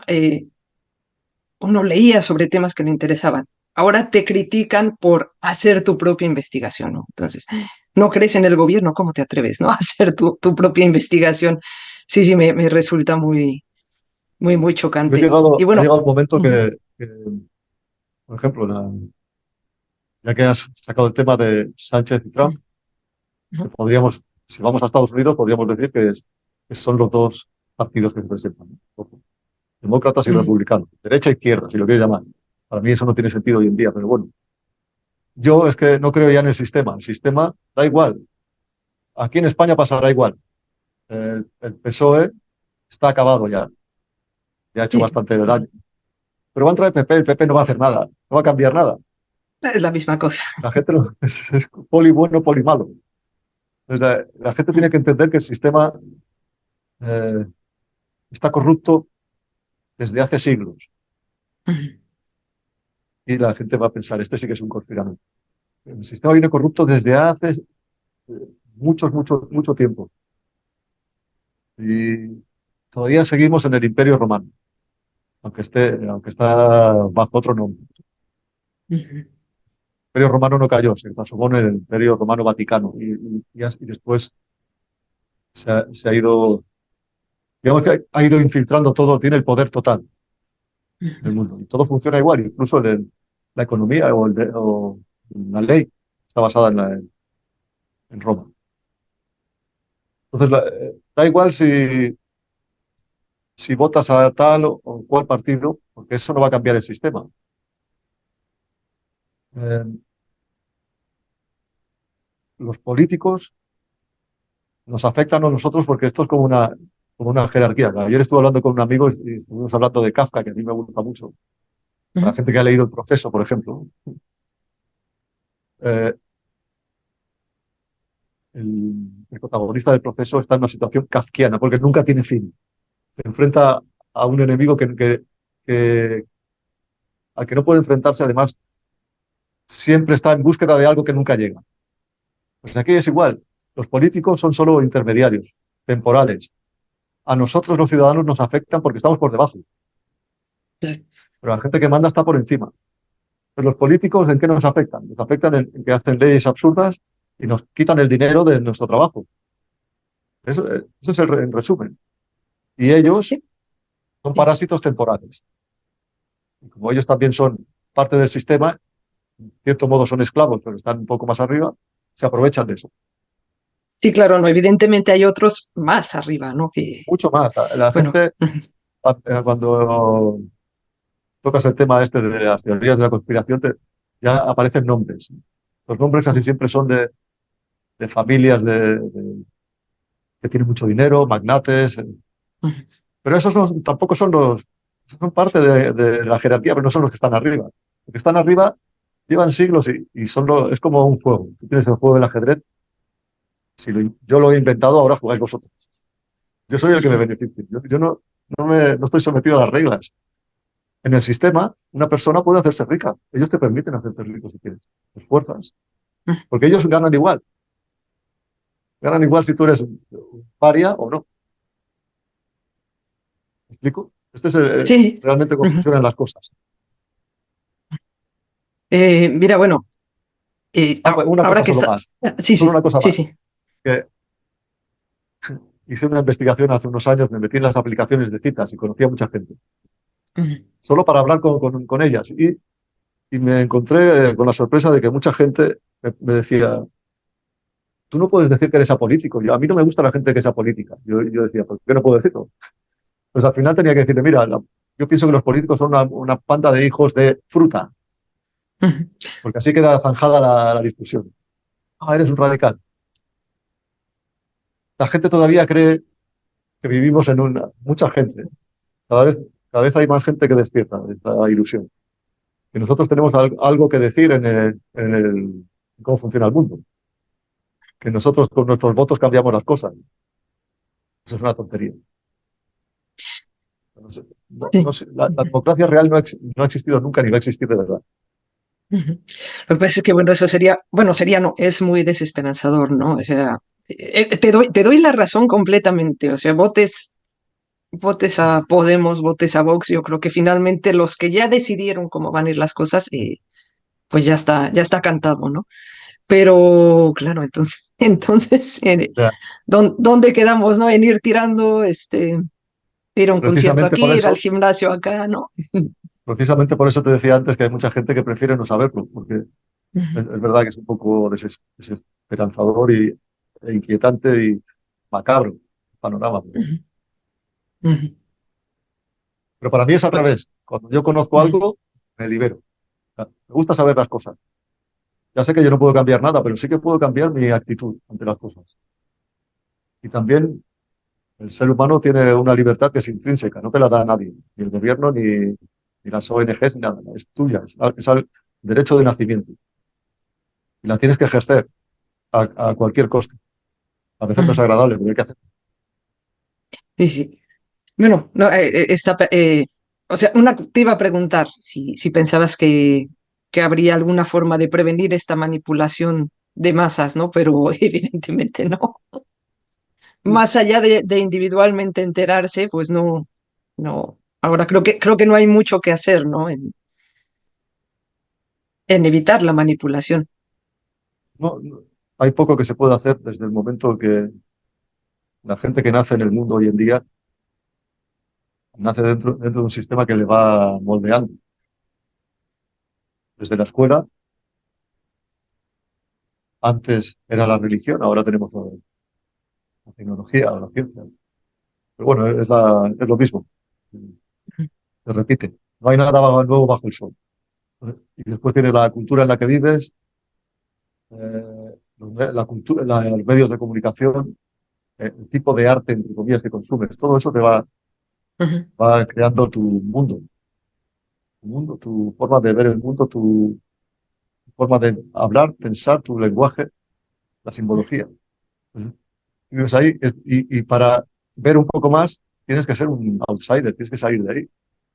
[SPEAKER 1] leía sobre temas que le interesaban. Ahora te critican por hacer tu propia investigación, ¿no? Entonces, no crees en el gobierno, ¿cómo te atreves, no? A hacer tu propia investigación. Sí, sí, me resulta muy
[SPEAKER 2] yo
[SPEAKER 1] chocante. Y
[SPEAKER 2] ha
[SPEAKER 1] bueno,
[SPEAKER 2] llegado un momento
[SPEAKER 1] ujú,
[SPEAKER 2] por ejemplo, ya que has sacado el tema de Sánchez y Trump, que
[SPEAKER 1] ujú,
[SPEAKER 2] podríamos, si vamos a Estados Unidos, podríamos decir que son los dos partidos que se presentan, ¿no? Ojo, demócratas y
[SPEAKER 1] ujú,
[SPEAKER 2] republicanos, derecha e izquierda, si lo quieres llamar. Para mí eso no tiene sentido hoy en día, pero bueno, yo es que no creo ya en el sistema. El sistema da igual. Aquí en España pasará igual. El PSOE está acabado ya ha hecho
[SPEAKER 1] sí,
[SPEAKER 2] bastante daño.
[SPEAKER 1] ujú,
[SPEAKER 2] Pero va a entrar el PP no va a hacer nada, no va a cambiar nada.
[SPEAKER 1] es la misma cosa.
[SPEAKER 2] La gente es poli bueno, poli malo. Entonces, la gente tiene que entender que el sistema eh, está corrupto desde hace siglos.
[SPEAKER 1] Ujú,
[SPEAKER 2] Y la gente va a pensar, este sí que es un conspiranoico. El sistema viene corrupto desde hace mucho tiempo. Y todavía seguimos en el Imperio Romano, aunque está bajo otro nombre.
[SPEAKER 1] ujú.
[SPEAKER 2] El Imperio Romano no cayó, se transformó en el Imperio Romano Vaticano. Y después se ha ido, digamos que ha ido infiltrando todo, tiene el poder total en el mundo. Y todo funciona igual, incluso la economía o la ley está basada en Roma. Entonces, da igual si votas a tal o cual partido, porque eso no va a cambiar el sistema. Eh, los políticos nos afectan a nosotros porque esto es como una jerarquía. Ayer estuve hablando con un amigo y estuvimos hablando de Kafka, que a mí me gusta mucho. Para la
[SPEAKER 1] Ujú.
[SPEAKER 2] gente que ha leído El Proceso, por ejemplo, eh, el protagonista del proceso está en una situación kafkiana porque nunca tiene fin. Se enfrenta a un enemigo que- al que no puede enfrentarse, además, siempre está en búsqueda de algo que nunca llega. Pues aquí es igual. Los políticos son solo intermediarios, temporales. A nosotros los ciudadanos nos afectan porque estamos por debajo, pero la gente que manda está por encima. Pero los políticos, ¿en qué nos afectan? Nos afectan en que hacen leyes absurdas y nos quitan el dinero de nuestro trabajo. Eso es en resumen. Y ellos
[SPEAKER 1] Sí,
[SPEAKER 2] son
[SPEAKER 1] sí.
[SPEAKER 2] parásitos temporales. Y como ellos también son parte del sistema, en cierto modo son esclavos, pero están un poco más arriba, se aprovechan de eso.
[SPEAKER 1] Sí, claro, no, evidentemente hay otros más arriba, ¿no? Que,
[SPEAKER 2] Mucho más. La
[SPEAKER 1] bueno,
[SPEAKER 2] gente, cuando tocas el tema este de las teorías de la conspiración, ya aparecen nombres. Los nombres casi siempre son de familias que tienen mucho dinero, magnates, pero esos tampoco son son parte de la jerarquía, pero no son los que están arriba. Los que están arriba llevan siglos y es como un juego. Tú tienes el juego del ajedrez. Si yo lo he inventado, ahora jugáis vosotros. Yo soy el que me beneficia. Yo no estoy sometido a las reglas. En el sistema, una persona puede hacerse rica. Ellos te permiten hacerte rico si quieres. Te esfuerzas. Porque ellos ganan igual. Ganan igual si tú eres un paria o no. ¿Me explico? Este es
[SPEAKER 1] sí.
[SPEAKER 2] realmente cómo
[SPEAKER 1] Ujú.
[SPEAKER 2] funcionan las cosas.
[SPEAKER 1] Mira, bueno,
[SPEAKER 2] Pues una
[SPEAKER 1] ahora
[SPEAKER 2] cosa
[SPEAKER 1] que
[SPEAKER 2] solo
[SPEAKER 1] está.
[SPEAKER 2] más.
[SPEAKER 1] Sí,
[SPEAKER 2] Solo una
[SPEAKER 1] sí,
[SPEAKER 2] cosa
[SPEAKER 1] sí,
[SPEAKER 2] más.
[SPEAKER 1] sí.
[SPEAKER 2] Que hice una investigación hace unos años, me metí en las aplicaciones de citas y conocí a mucha gente,
[SPEAKER 1] Ujú,
[SPEAKER 2] solo para hablar con ellas. Y me encontré con la sorpresa de que mucha gente me decía, tú no puedes decir que eres apolítico. A mí no me gusta la gente que es apolítica. Yo decía, ¿por qué no puedo decirlo? Pues al final tenía que decirle, mira, yo pienso que los políticos son una panda de hijos de fruta,
[SPEAKER 1] ujú.
[SPEAKER 2] porque así queda zanjada la discusión. Ah, eres un radical. La gente todavía cree que vivimos en una... Mucha gente. Cada vez, cada vez hay más gente que despierta esta ilusión. Que nosotros tenemos algo que decir en cómo funciona el mundo. Que nosotros con nuestros votos cambiamos las cosas. Eso es una tontería. No sé,
[SPEAKER 1] Sí.
[SPEAKER 2] la democracia real no ha existido nunca ni va a existir de verdad.
[SPEAKER 1] Ujú. Lo que pasa es que, bueno, eso sería, bueno, sería, no, es muy desesperanzador, ¿no? O sea, te doy la razón completamente. O sea, votes a Podemos, votes a Vox. Yo creo que finalmente los que ya decidieron cómo van a ir las cosas, pues ya está cantado, ¿no? Pero, claro, entonces, entonces,
[SPEAKER 2] O sea,
[SPEAKER 1] ¿dónde quedamos, no? En ir tirando, ir a un concierto
[SPEAKER 2] precisamente por
[SPEAKER 1] aquí, ir al
[SPEAKER 2] eso,
[SPEAKER 1] gimnasio acá, ¿no?
[SPEAKER 2] precisamente por eso te decía antes que hay mucha gente que prefiere no saberlo, porque
[SPEAKER 1] Ujú,
[SPEAKER 2] es verdad que es un poco desesperanzador e inquietante y macabro el panorama.
[SPEAKER 1] ujú, ujú.
[SPEAKER 2] Pero para mí es al
[SPEAKER 1] Bueno,
[SPEAKER 2] revés. Cuando yo conozco
[SPEAKER 1] ujú,
[SPEAKER 2] algo, me libero. O sea, me gusta saber las cosas. Ya sé que yo no puedo cambiar nada, pero sí que puedo cambiar mi actitud ante las cosas. Y también el ser humano tiene una libertad que es intrínseca, no te la da nadie, ni el gobierno, ni las ONGs, ni nada. Es tuya, es al derecho de nacimiento. Y la tienes que ejercer a cualquier coste. A veces no es
[SPEAKER 1] ujú.
[SPEAKER 2] agradable, pero hay que hacer.
[SPEAKER 1] Sí, sí. Bueno, no, o sea, te iba a preguntar si pensabas que habría alguna forma de prevenir esta manipulación de masas, ¿no? Pero evidentemente no.
[SPEAKER 2] Uf,
[SPEAKER 1] Más allá de individualmente enterarse, pues no, no. Ahora creo que no hay mucho que hacer, ¿no? En evitar la manipulación.
[SPEAKER 2] hay poco que se puede hacer desde el momento que la gente que nace en el mundo hoy en día nace dentro de un sistema que le va moldeando. Desde la escuela, antes era la religión, ahora tenemos la tecnología o la ciencia. Pero bueno, es lo mismo. Se repite. No hay nada nuevo bajo el sol. Y después tienes la cultura en la que vives, la cultura, los medios de comunicación, el tipo de arte, entre comillas, que consumes. Todo eso
[SPEAKER 1] Ujú,
[SPEAKER 2] va creando tu mundo, tu forma de ver el mundo, tu forma de hablar, pensar, tu lenguaje, la simbología. Entonces, vives ahí y para ver un poco más tienes que ser un outsider, tienes que salir de ahí.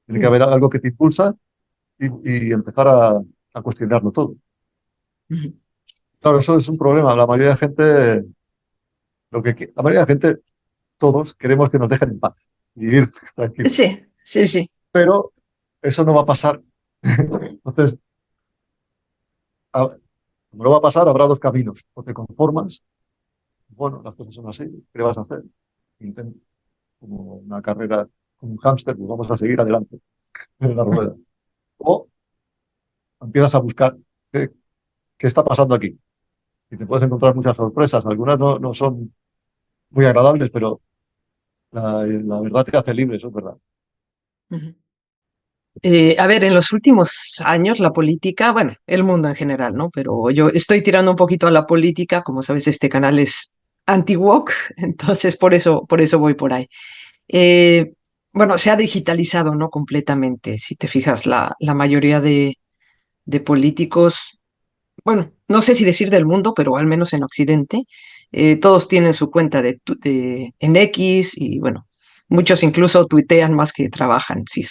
[SPEAKER 2] Tiene que
[SPEAKER 1] ujú,
[SPEAKER 2] haber algo que te impulsa y empezar a cuestionarlo todo.
[SPEAKER 1] ujú.
[SPEAKER 2] Claro, eso es un problema. La mayoría de gente, la mayoría de gente, todos queremos que nos dejen en paz, vivir tranquilos.
[SPEAKER 1] Sí, sí, sí.
[SPEAKER 2] Pero eso no va a pasar. Entonces, como no va a pasar, habrá dos caminos. O te conformas, bueno, las cosas son así, ¿qué le vas a hacer? Intenta, como una carrera, como un hámster, pues vamos a seguir adelante en la rueda. O empiezas a buscar qué, qué está pasando aquí. Y te puedes encontrar muchas sorpresas. Algunas no son muy agradables, pero la verdad te hace libre, eso es verdad.
[SPEAKER 1] Ujú. A ver, en los últimos años la política, bueno, el mundo en general, ¿no? Pero yo estoy tirando un poquito a la política, como sabes, este canal es anti-woke, entonces por eso voy por ahí. Eh, bueno, se ha digitalizado, ¿no? Completamente. Si te fijas, la mayoría de políticos, bueno, no sé si decir del mundo, pero al menos en Occidente, todos tienen su cuenta en X y bueno, muchos incluso tuitean más que trabajan, si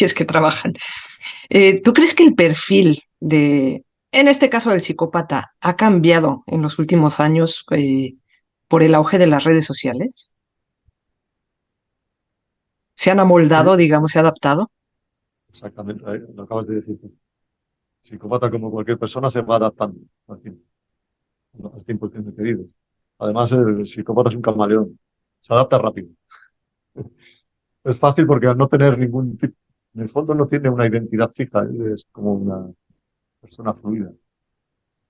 [SPEAKER 1] es que trabajan. ¿Tú crees que el perfil en este caso del psicópata, ha cambiado en los últimos años por el auge de las redes sociales? ¿Se han
[SPEAKER 2] Sí,
[SPEAKER 1] amoldado, digamos, se ha adaptado?
[SPEAKER 2] exactamente, lo acabas de decir. Psicópata, como cualquier persona, se va adaptando al tiempo que es querido. Además, el psicópata es un camaleón. se adapta rápido. Es fácil porque al no tener ningún tipo, en el fondo no tiene una identidad fija, es como una persona fluida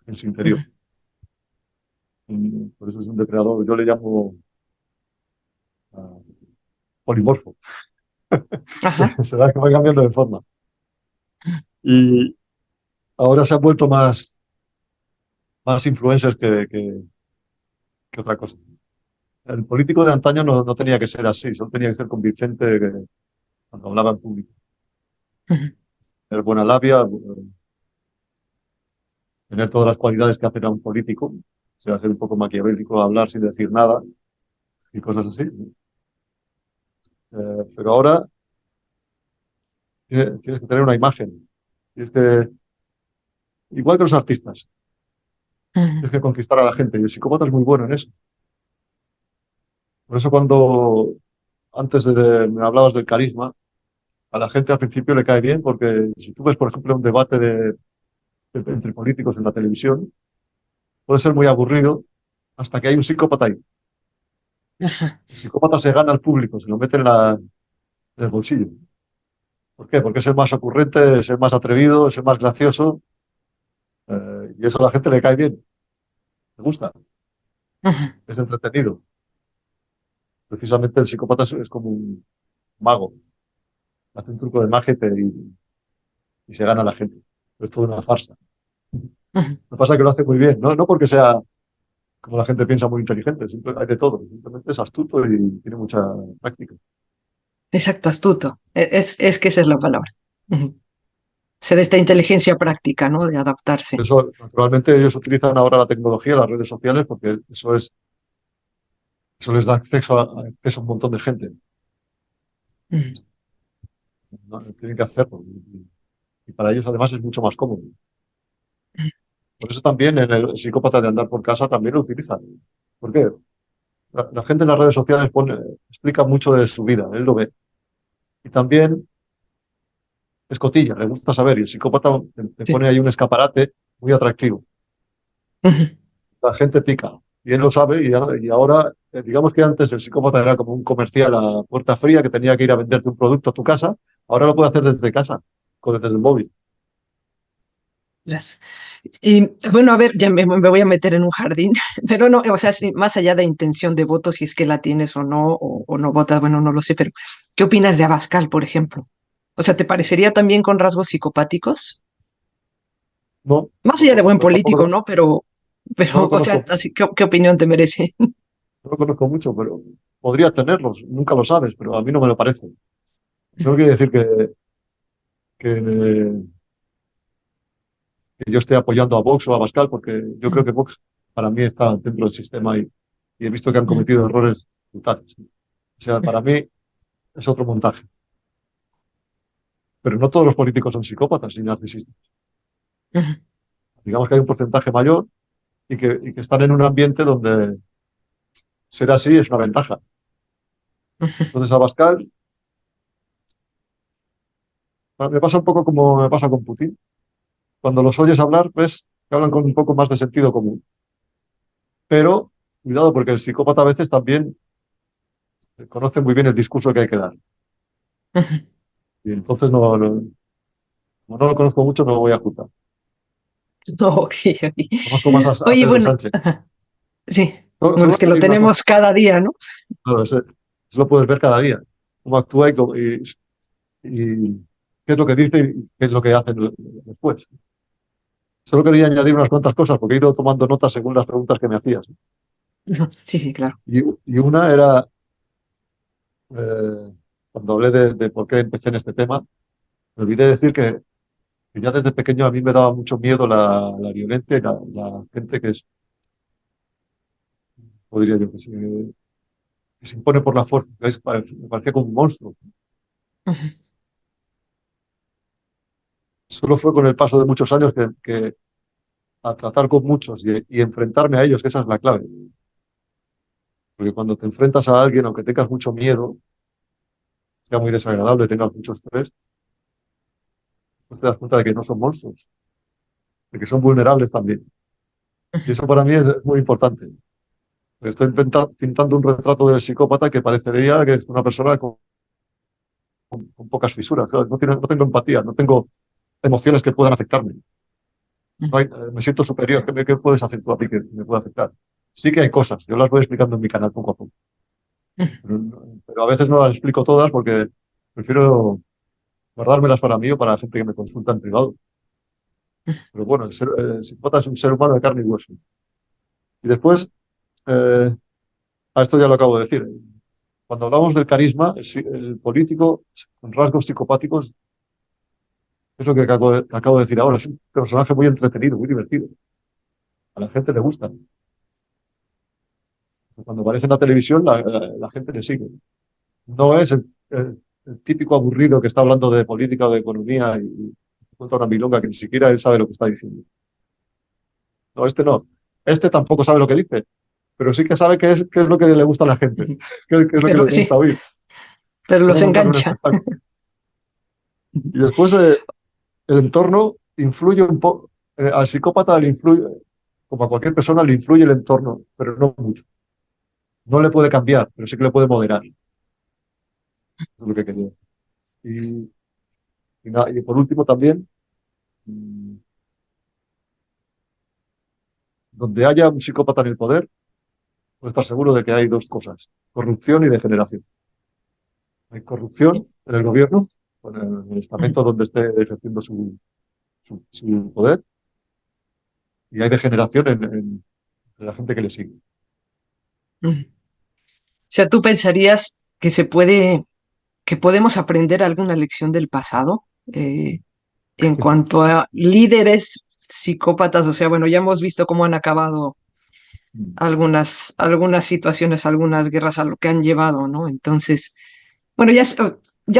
[SPEAKER 2] en su interior.
[SPEAKER 1] Ujú.
[SPEAKER 2] Y por eso es un depredador, yo le llamo polimorfo,
[SPEAKER 1] Ajá.
[SPEAKER 2] se va, que va cambiando de forma. Y ahora se han vuelto más influencers que otra cosa. El político de antaño no tenía que ser así, solo tenía que ser convincente cuando hablaba en público.
[SPEAKER 1] Ujú.
[SPEAKER 2] Tener buena labia, tener todas las cualidades que hacen a un político, o sea, ser un poco maquiavélico, hablar sin decir nada y cosas así. Pero ahora tienes que tener una imagen. Tienes que, igual que los artistas,
[SPEAKER 1] Ujú.
[SPEAKER 2] tienes que conquistar a la gente. Y el psicópata es muy bueno en eso. Por eso cuando antes me hablabas del carisma, a la gente al principio le cae bien porque si tú ves, por ejemplo, un debate entre políticos en la televisión, puede ser muy aburrido hasta que hay un psicópata ahí.
[SPEAKER 1] Ajá.
[SPEAKER 2] El psicópata se gana al público, se lo mete en el bolsillo. ¿Por qué? Porque es el más ocurrente, es el más atrevido, es el más gracioso, y eso a la gente le cae bien, le gusta,
[SPEAKER 1] Ujú.
[SPEAKER 2] es entretenido. Precisamente el psicópata es como un mago, hace un truco de magia y se gana a la gente. Es toda una farsa.
[SPEAKER 1] Ujú.
[SPEAKER 2] Lo que pasa es que lo hace muy bien, no porque sea, como la gente piensa, muy inteligente, hay de todo, simplemente es astuto y tiene mucha práctica.
[SPEAKER 1] Exacto, astuto. Es que esa es la palabra. Ujú. Se da esta inteligencia práctica, ¿no? De adaptarse.
[SPEAKER 2] Eso, naturalmente, ellos utilizan ahora la tecnología, las redes sociales, porque eso les da acceso a un montón de gente.
[SPEAKER 1] Ujú.
[SPEAKER 2] ¿No? Tienen que hacerlo. Y para ellos, además, es mucho más cómodo. Por eso también en el psicópata de andar por casa también lo utilizan. ¿Por qué? La gente en las redes sociales explica mucho de su vida, él lo ve. Y también es cotilla, le gusta saber. Y el psicópata te
[SPEAKER 1] Sí.
[SPEAKER 2] pone ahí un escaparate muy atractivo.
[SPEAKER 1] Ujú.
[SPEAKER 2] La gente pica. Y él lo sabe. Y ahora, digamos que antes el psicópata era como un comercial a puerta fría que tenía que ir a venderte un producto a tu casa. Ahora lo puede hacer desde casa, desde el móvil.
[SPEAKER 1] Las- Y bueno, a ver, ya me voy a meter en un jardín, pero no, o sea, sí, más allá de intención de voto, si es que la tienes o no votas, bueno, no lo sé, pero ¿qué opinas de Abascal, por ejemplo? O sea, ¿te parecería también con rasgos psicopáticos?
[SPEAKER 2] No,
[SPEAKER 1] Más allá de buen
[SPEAKER 2] tampoco
[SPEAKER 1] político, ¿no?
[SPEAKER 2] no lo
[SPEAKER 1] O
[SPEAKER 2] conozco
[SPEAKER 1] sea,
[SPEAKER 2] mucho.
[SPEAKER 1] así, ¿qué opinión te merece?
[SPEAKER 2] No lo conozco mucho, pero podría tenerlos. Nunca lo sabes, pero a mí no me lo parece. Eso no quiere decir que yo esté apoyando a Vox o a Abascal, porque yo creo que Vox para mí está dentro del sistema y he visto que han cometido errores brutales. O sea, para mí es otro montaje. Pero no todos los políticos son psicópatas ni narcisistas. Digamos que hay un porcentaje mayor y que están en un ambiente donde ser así es una ventaja. Entonces, Abascal me pasa un poco como me pasa con Putin. Cuando los oyes hablar, ves que hablan con un poco más de sentido común. Pero cuidado, porque el psicópata a veces también conoce muy bien el discurso que hay que dar. Y entonces como no lo conozco mucho, no lo voy a juzgar.
[SPEAKER 1] Ok, ok.
[SPEAKER 2] Conozco más a
[SPEAKER 1] Oye,
[SPEAKER 2] Pedro
[SPEAKER 1] bueno,
[SPEAKER 2] Sánchez.
[SPEAKER 1] sí, bueno,
[SPEAKER 2] Solo
[SPEAKER 1] es que
[SPEAKER 2] voy a
[SPEAKER 1] lo
[SPEAKER 2] decir una cosa.
[SPEAKER 1] tenemos cada día, ¿no?
[SPEAKER 2] Claro, eso lo puedes ver cada día. Cómo actúa y qué es lo que dice y qué es lo que hace después. Solo quería añadir unas cuantas cosas porque he ido tomando notas según las preguntas que me hacías.
[SPEAKER 1] Sí, sí, claro.
[SPEAKER 2] Y una era, cuando hablé de por qué empecé en este tema, me olvidé decir que ya desde pequeño a mí me daba mucho miedo la violencia y la gente podría yo, que se impone por la fuerza. ¿Ves? Me parecía como un monstruo. Solo fue con el paso de muchos años que a tratar con muchos y enfrentarme a ellos, que esa es la clave. Porque cuando te enfrentas a alguien, aunque tengas mucho miedo, sea muy desagradable, tengas mucho estrés, pues te das cuenta de que no son monstruos, de que son vulnerables también. Y eso para mí es muy importante. Estoy pintando un retrato del psicópata que parecería que es una persona con pocas fisuras. Claro, no tengo empatía, no tengo emociones que puedan afectarme. Me siento superior. ¿Qué puedes hacer tú a mí que me pueda afectar? Sí que hay cosas, yo las voy explicando en mi canal poco a poco. Pero a veces no las explico todas porque prefiero guardármelas para mí o para la gente que me consulta en privado. Pero bueno, el psicópata es un ser humano de carne y hueso. Y después, eh, a esto ya lo acabo de decir, cuando hablamos del carisma, el político con rasgos psicopáticos es lo que acabo de decir ahora. Es un personaje muy entretenido, muy divertido. A la gente le gusta. Cuando aparece en la televisión, la gente le sigue. No es el típico aburrido que está hablando de política o de economía y cuenta una milonga que ni siquiera él sabe lo que está diciendo. No, este no. Este tampoco sabe lo que dice, pero sí que sabe qué es lo que le gusta a la gente, qué es lo que
[SPEAKER 1] Pero
[SPEAKER 2] les gusta
[SPEAKER 1] sí,
[SPEAKER 2] oír.
[SPEAKER 1] pero los
[SPEAKER 2] Cómo montar un
[SPEAKER 1] engancha.
[SPEAKER 2] espectáculo. Y después el entorno influye un poco. Al psicópata le influye, como a cualquier persona, le influye el entorno, pero no mucho. No le puede cambiar, pero sí que le puede moderar. Eso es lo que quería decir. Y por último también, mm, donde haya un psicópata en el poder, puede estar seguro de que hay dos cosas, corrupción y degeneración. Hay corrupción en el gobierno, en el estamento donde esté ejerciendo su poder, y hay degeneración en la gente que le sigue.
[SPEAKER 1] O sea, ¿tú pensarías que que podemos aprender alguna lección del pasado en cuanto a líderes psicópatas? O sea, bueno, ya hemos visto cómo han acabado algunas situaciones, algunas guerras a lo que han llevado, ¿no? Entonces, bueno, ya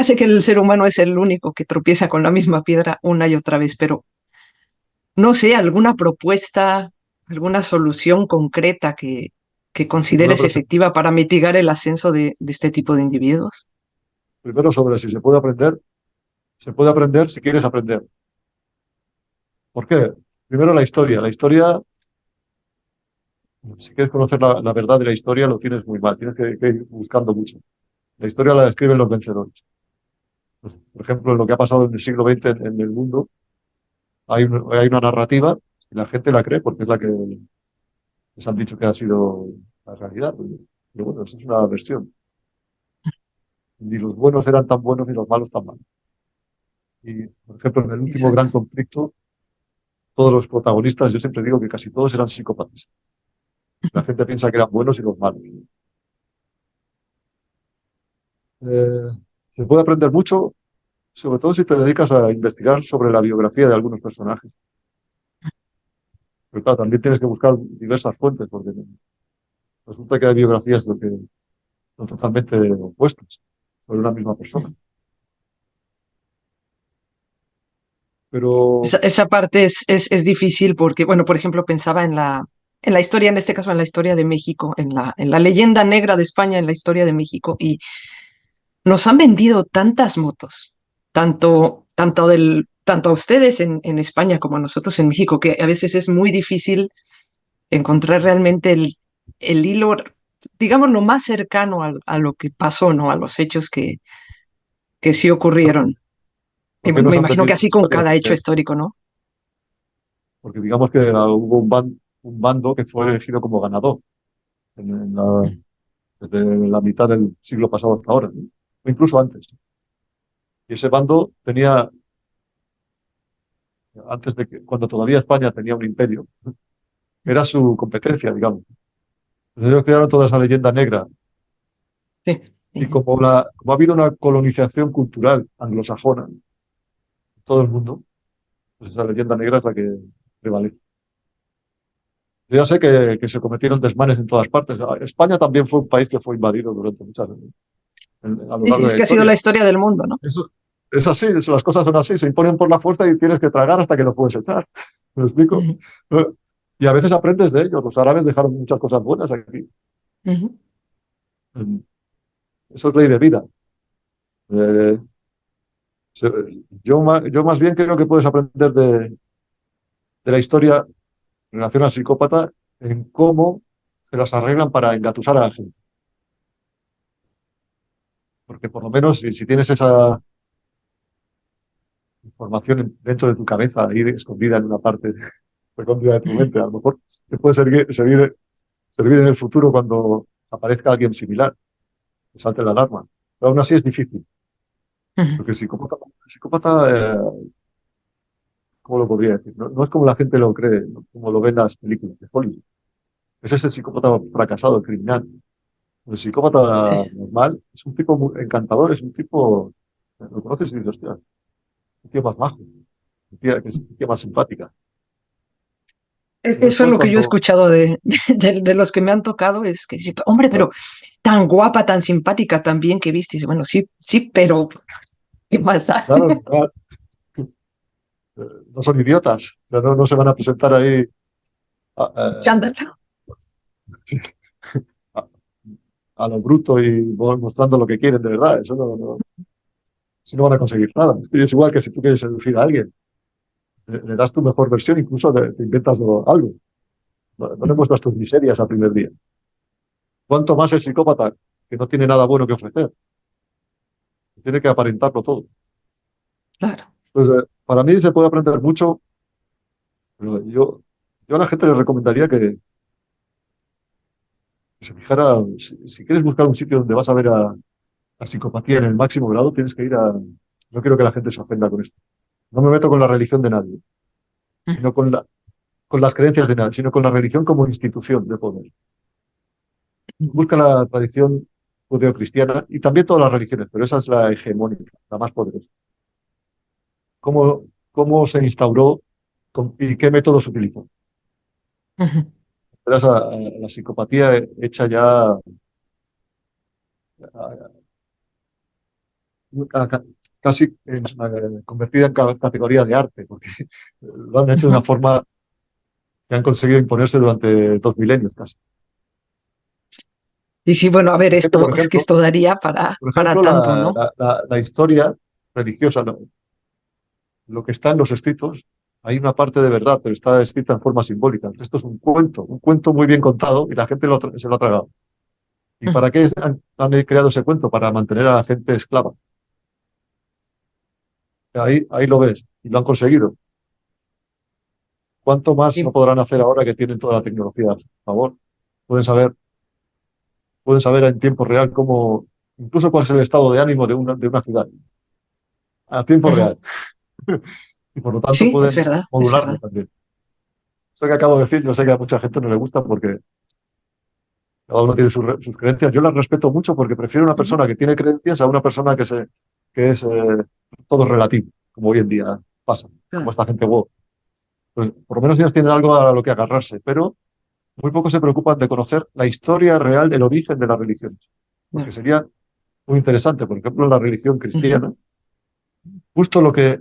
[SPEAKER 1] sé que el ser humano es el único que tropieza con la misma piedra una y otra vez, pero no sé, alguna propuesta, alguna solución concreta que
[SPEAKER 2] Una
[SPEAKER 1] consideres
[SPEAKER 2] pregunta.
[SPEAKER 1] efectiva para mitigar el ascenso de este tipo de individuos.
[SPEAKER 2] Primero sobre si se puede aprender si quieres aprender. ¿Por qué? Primero la historia. La historia, si quieres conocer la verdad de la historia, lo tienes muy mal, tienes que ir buscando mucho. La historia la escriben los vencedores. Pues, por ejemplo, en lo que ha pasado en el siglo XX en el mundo, hay una narrativa y la gente la cree porque es la que les han dicho que ha sido la realidad. Pero bueno, eso es una versión. Ni los buenos eran tan buenos ni los malos tan malos. Y, por ejemplo, en el último gran
[SPEAKER 1] Exacto.
[SPEAKER 2] conflicto, todos los protagonistas, yo siempre digo que casi todos eran psicópatas. La gente piensa que eran buenos y los malos. Eh, Se puede aprender mucho, sobre todo si te dedicas a investigar sobre la biografía de algunos personajes. Pero claro, también tienes que buscar diversas fuentes, porque resulta que hay biografías que son totalmente opuestas sobre una misma persona. Pero
[SPEAKER 1] Esa parte es difícil porque, bueno, por ejemplo, pensaba en la historia, en este caso en la historia de México, en la leyenda negra de España, en la historia de México, y nos han vendido tantas motos, tanto a ustedes en España como a nosotros en México, que a veces es muy difícil encontrar realmente el hilo, digamos, lo más cercano a lo que pasó, ¿no? A los hechos que sí ocurrieron. Y
[SPEAKER 2] ¿por qué
[SPEAKER 1] bueno,
[SPEAKER 2] nos
[SPEAKER 1] me
[SPEAKER 2] han
[SPEAKER 1] imagino que
[SPEAKER 2] vendido esa
[SPEAKER 1] así con
[SPEAKER 2] historia?
[SPEAKER 1] cada hecho histórico, ¿no?
[SPEAKER 2] Porque digamos que hubo un bando que fue elegido como ganador desde la mitad del siglo pasado hasta ahora, ¿no? O incluso antes. Y ese bando tenía, antes de que, cuando todavía España tenía un imperio, era su competencia, digamos. Entonces ellos crearon toda esa leyenda negra.
[SPEAKER 1] Sí.
[SPEAKER 2] Y como ha habido una colonización cultural anglosajona en todo el mundo, pues esa leyenda negra es la que prevalece. Yo ya sé que se cometieron desmanes en todas partes. España también fue un país que fue invadido durante muchas a lo largo de
[SPEAKER 1] Es
[SPEAKER 2] la
[SPEAKER 1] que ha sido
[SPEAKER 2] historia.
[SPEAKER 1] la historia del mundo, ¿no?
[SPEAKER 2] Eso es así, las cosas son así, se imponen por la fuerza y tienes que tragar hasta que lo puedes echar. ¿Me explico?
[SPEAKER 1] Ujú,
[SPEAKER 2] Y a veces aprendes de ellos. Los árabes dejaron muchas cosas buenas aquí.
[SPEAKER 1] ujú.
[SPEAKER 2] Eso es ley de vida. Eh, se- yo más bien creo que puedes aprender de la historia en relación al psicópata en cómo se las arreglan para engatusar a la gente. Porque por lo menos si tienes esa información dentro de tu cabeza, ahí escondida en una parte recóndita de tu mente, a lo mejor te puede servir en el futuro cuando aparezca alguien similar, que salte la alarma. Pero aún así es difícil, porque el psicópata, ¿cómo lo podría decir? No, no es como la gente lo cree, ¿no? Como lo ven las películas de Hollywood. Ese es el psicópata fracasado, el criminal. El psicópata
[SPEAKER 1] Sí.
[SPEAKER 2] normal es un tipo muy encantador, es un tipo, lo conoces y dices, hostia, un tío más majo, un tío más simpática. Y
[SPEAKER 1] Eso es
[SPEAKER 2] después
[SPEAKER 1] lo que yo he
[SPEAKER 2] cuando,
[SPEAKER 1] escuchado de los que me han tocado, es que, sí, hombre, pero
[SPEAKER 2] claro,
[SPEAKER 1] tan guapa, tan simpática también que viste. Bueno, sí, sí, pero ¿qué pasa?
[SPEAKER 2] claro, claro, no son idiotas, o sea, no, no se van a presentar ahí a,
[SPEAKER 1] Chándalo.
[SPEAKER 2] a- a lo bruto y mostrando lo que quieren de verdad. Eso si no van a conseguir nada. Y es igual que si tú quieres seducir a alguien, le das tu mejor versión, incluso te inventas algo. No, no le muestras tus miserias al primer día. ¿Cuánto más el psicópata que no tiene nada bueno que ofrecer? Tiene que aparentarlo todo.
[SPEAKER 1] Claro.
[SPEAKER 2] Entonces, para mí se puede aprender mucho, pero yo a la gente le recomendaría que se fijara, si quieres buscar un sitio donde vas a ver a la psicopatía en el máximo grado, tienes que ir a... No quiero que la gente se ofenda con esto. No me meto con la religión de nadie, sino con las creencias de nadie, sino con la religión como institución de poder. Busca la tradición judeocristiana y también todas las religiones, pero esa es la hegemónica, la más poderosa. ¿Cómo se instauró y qué métodos utilizó? Verás a la psicopatía hecha ya a- casi convertida en categoría de arte, porque lo han hecho de una forma que han conseguido imponerse durante 2 milenios casi.
[SPEAKER 1] Y sí, bueno, a ver,
[SPEAKER 2] La gente,
[SPEAKER 1] esto es que esto daría
[SPEAKER 2] por
[SPEAKER 1] para
[SPEAKER 2] ejemplo,
[SPEAKER 1] tanto, ¿no?
[SPEAKER 2] la historia religiosa, lo que está en los escritos, hay una parte de verdad, pero está escrita en forma simbólica. Esto es un cuento muy bien contado y la gente se lo ha tragado. ¿Y para qué han creado ese cuento? Para mantener a la gente esclava. Ahí lo ves, y lo han conseguido. ¿Cuánto más no
[SPEAKER 1] Sí.
[SPEAKER 2] podrán hacer ahora que tienen toda la tecnología a favor? Pueden saber, pueden saber en tiempo real cómo, incluso cuál es el estado de ánimo de una ciudad, a tiempo real. Y por lo tanto
[SPEAKER 1] Sí, es
[SPEAKER 2] pueden
[SPEAKER 1] verdad, es
[SPEAKER 2] modularlo
[SPEAKER 1] verdad.
[SPEAKER 2] también. Esto que acabo de decir, yo sé que a mucha gente no le gusta porque cada uno tiene sus creencias. Yo las respeto mucho porque prefiero una
[SPEAKER 1] Ujú.
[SPEAKER 2] persona que tiene creencias a una persona que es todo relativo, como hoy en día pasa, como
[SPEAKER 1] Claro.
[SPEAKER 2] esta gente woke. Pues, por lo menos ellos tienen algo a lo que agarrarse, pero muy pocos se preocupan de conocer la historia real del origen de las religiones, porque
[SPEAKER 1] No.
[SPEAKER 2] sería muy interesante. Por ejemplo, la religión
[SPEAKER 1] Ujú.
[SPEAKER 2] cristiana, justo lo que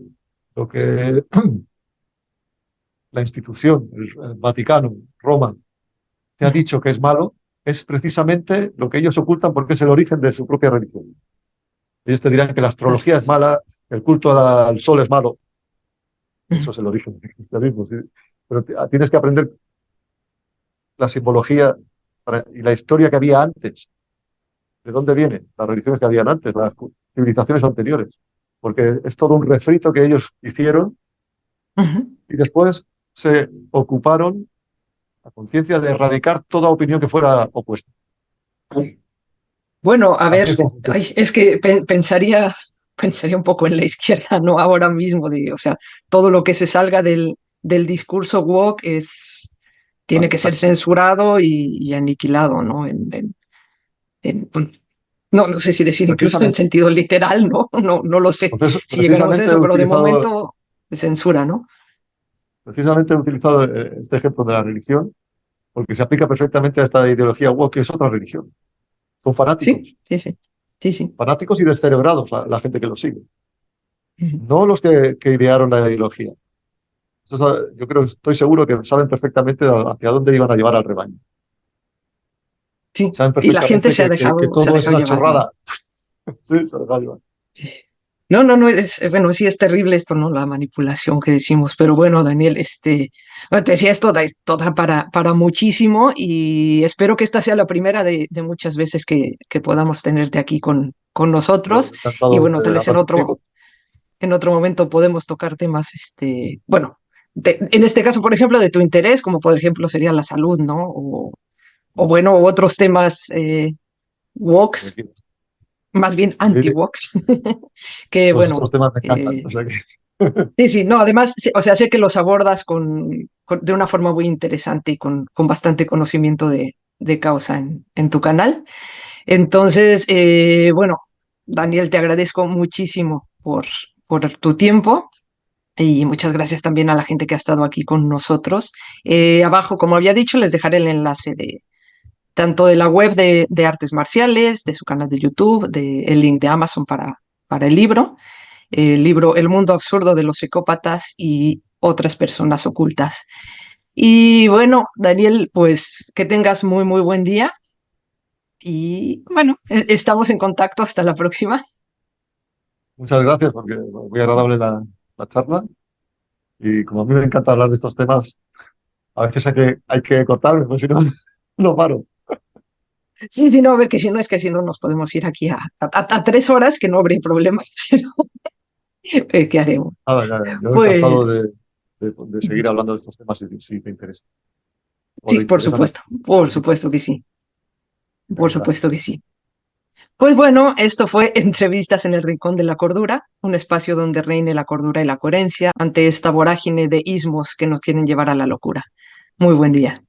[SPEAKER 2] la institución, el Vaticano, Roma, te ha
[SPEAKER 1] Ujú.
[SPEAKER 2] dicho que es malo, es precisamente lo que ellos ocultan porque es el origen de su propia religión. Ellos te dirán que la
[SPEAKER 1] Claro.
[SPEAKER 2] astrología es mala, el culto al sol es malo. Eso
[SPEAKER 1] Ujú.
[SPEAKER 2] es el origen del cristianismo. ¿Sí? Pero tienes que aprender la simbología y la historia que había antes. ¿De dónde vienen las religiones que habían antes, las civilizaciones anteriores? Porque es todo un refrito que ellos hicieron
[SPEAKER 1] Ujú.
[SPEAKER 2] y después se ocuparon a conciencia de erradicar toda opinión que fuera opuesta.
[SPEAKER 1] Bueno, a
[SPEAKER 2] Así
[SPEAKER 1] ver,
[SPEAKER 2] es como funciona.
[SPEAKER 1] ay, es que pensaría un poco en la izquierda, no ahora mismo, o sea, todo lo que se salga del discurso woke tiene
[SPEAKER 2] Claro,
[SPEAKER 1] que ser
[SPEAKER 2] exacto.
[SPEAKER 1] censurado y aniquilado, ¿no? Bueno, no sé si decir incluso en
[SPEAKER 2] Precisamente,
[SPEAKER 1] sentido literal, ¿no? No lo sé si llegáramos a
[SPEAKER 2] precisamente he
[SPEAKER 1] eso, pero de
[SPEAKER 2] utilizado,
[SPEAKER 1] momento de censura, ¿no?
[SPEAKER 2] precisamente he utilizado este ejemplo de la religión porque se aplica perfectamente a esta ideología woke, que es otra religión. Son
[SPEAKER 1] Sí,
[SPEAKER 2] fanáticos,
[SPEAKER 1] sí, sí, sí, sí.
[SPEAKER 2] fanáticos y descerebrados la gente que los sigue,
[SPEAKER 1] Ujú.
[SPEAKER 2] no los que idearon la ideología. Yo creo, estoy seguro que saben perfectamente hacia dónde iban a llevar al rebaño.
[SPEAKER 1] Sí,
[SPEAKER 2] Saben
[SPEAKER 1] y la gente
[SPEAKER 2] perfectamente que
[SPEAKER 1] se ha
[SPEAKER 2] todo es
[SPEAKER 1] dejado
[SPEAKER 2] una
[SPEAKER 1] llevar, ¿no?
[SPEAKER 2] chorrada. Sí, se los va a llevar.
[SPEAKER 1] Sí. No, no, no, bueno, sí es terrible esto, ¿no? La manipulación que decimos, pero bueno, Daniel, bueno, te decía, es toda para muchísimo y espero que esta sea la primera de muchas veces que podamos tenerte aquí con nosotros
[SPEAKER 2] Yo
[SPEAKER 1] y
[SPEAKER 2] encantado
[SPEAKER 1] bueno, tal
[SPEAKER 2] de
[SPEAKER 1] vez
[SPEAKER 2] hablar contigo.
[SPEAKER 1] en otro momento podemos tocar temas, bueno, en este caso, por ejemplo, de tu interés, como por ejemplo sería la salud, ¿no? O bueno, otros temas, walks, más bien anti-walks, que
[SPEAKER 2] Todos
[SPEAKER 1] bueno.
[SPEAKER 2] estos temas me encantan.
[SPEAKER 1] eh,
[SPEAKER 2] O sea que,
[SPEAKER 1] Sí, sí, no, además, sí, o sea, sé que los abordas de una forma muy interesante y con bastante conocimiento de causa en tu canal. Entonces, bueno, Daniel, te agradezco muchísimo por tu tiempo y muchas gracias también a la gente que ha estado aquí con nosotros. Abajo, como había dicho, les dejaré el enlace de tanto de la web de artes marciales, de su canal de YouTube, el link de Amazon para el libro, el libro El mundo absurdo de los psicópatas y otras personas ocultas. Y bueno, Daniel, pues que tengas muy, muy buen día y bueno, estamos en contacto. Hasta la próxima.
[SPEAKER 2] muchas gracias porque muy agradable la charla y como a mí me encanta hablar de estos temas, a veces hay que cortarme, porque si no, no paro.
[SPEAKER 1] Sí, sí, no, a ver, que si no es que si no nos podemos ir aquí a 3 horas, que no habría problema, pero ¿qué haremos?
[SPEAKER 2] Nada, ya, yo
[SPEAKER 1] Pues
[SPEAKER 2] encantado de seguir hablando de estos temas si te interesa o
[SPEAKER 1] sí,
[SPEAKER 2] le interesan a ti.
[SPEAKER 1] por supuesto que sí, por
[SPEAKER 2] Venga,
[SPEAKER 1] supuesto que sí. Pues bueno, esto fue Entrevistas en el Rincón de la Cordura, un espacio donde reine la cordura y la coherencia ante esta vorágine de ismos que nos quieren llevar a la locura. Muy buen día.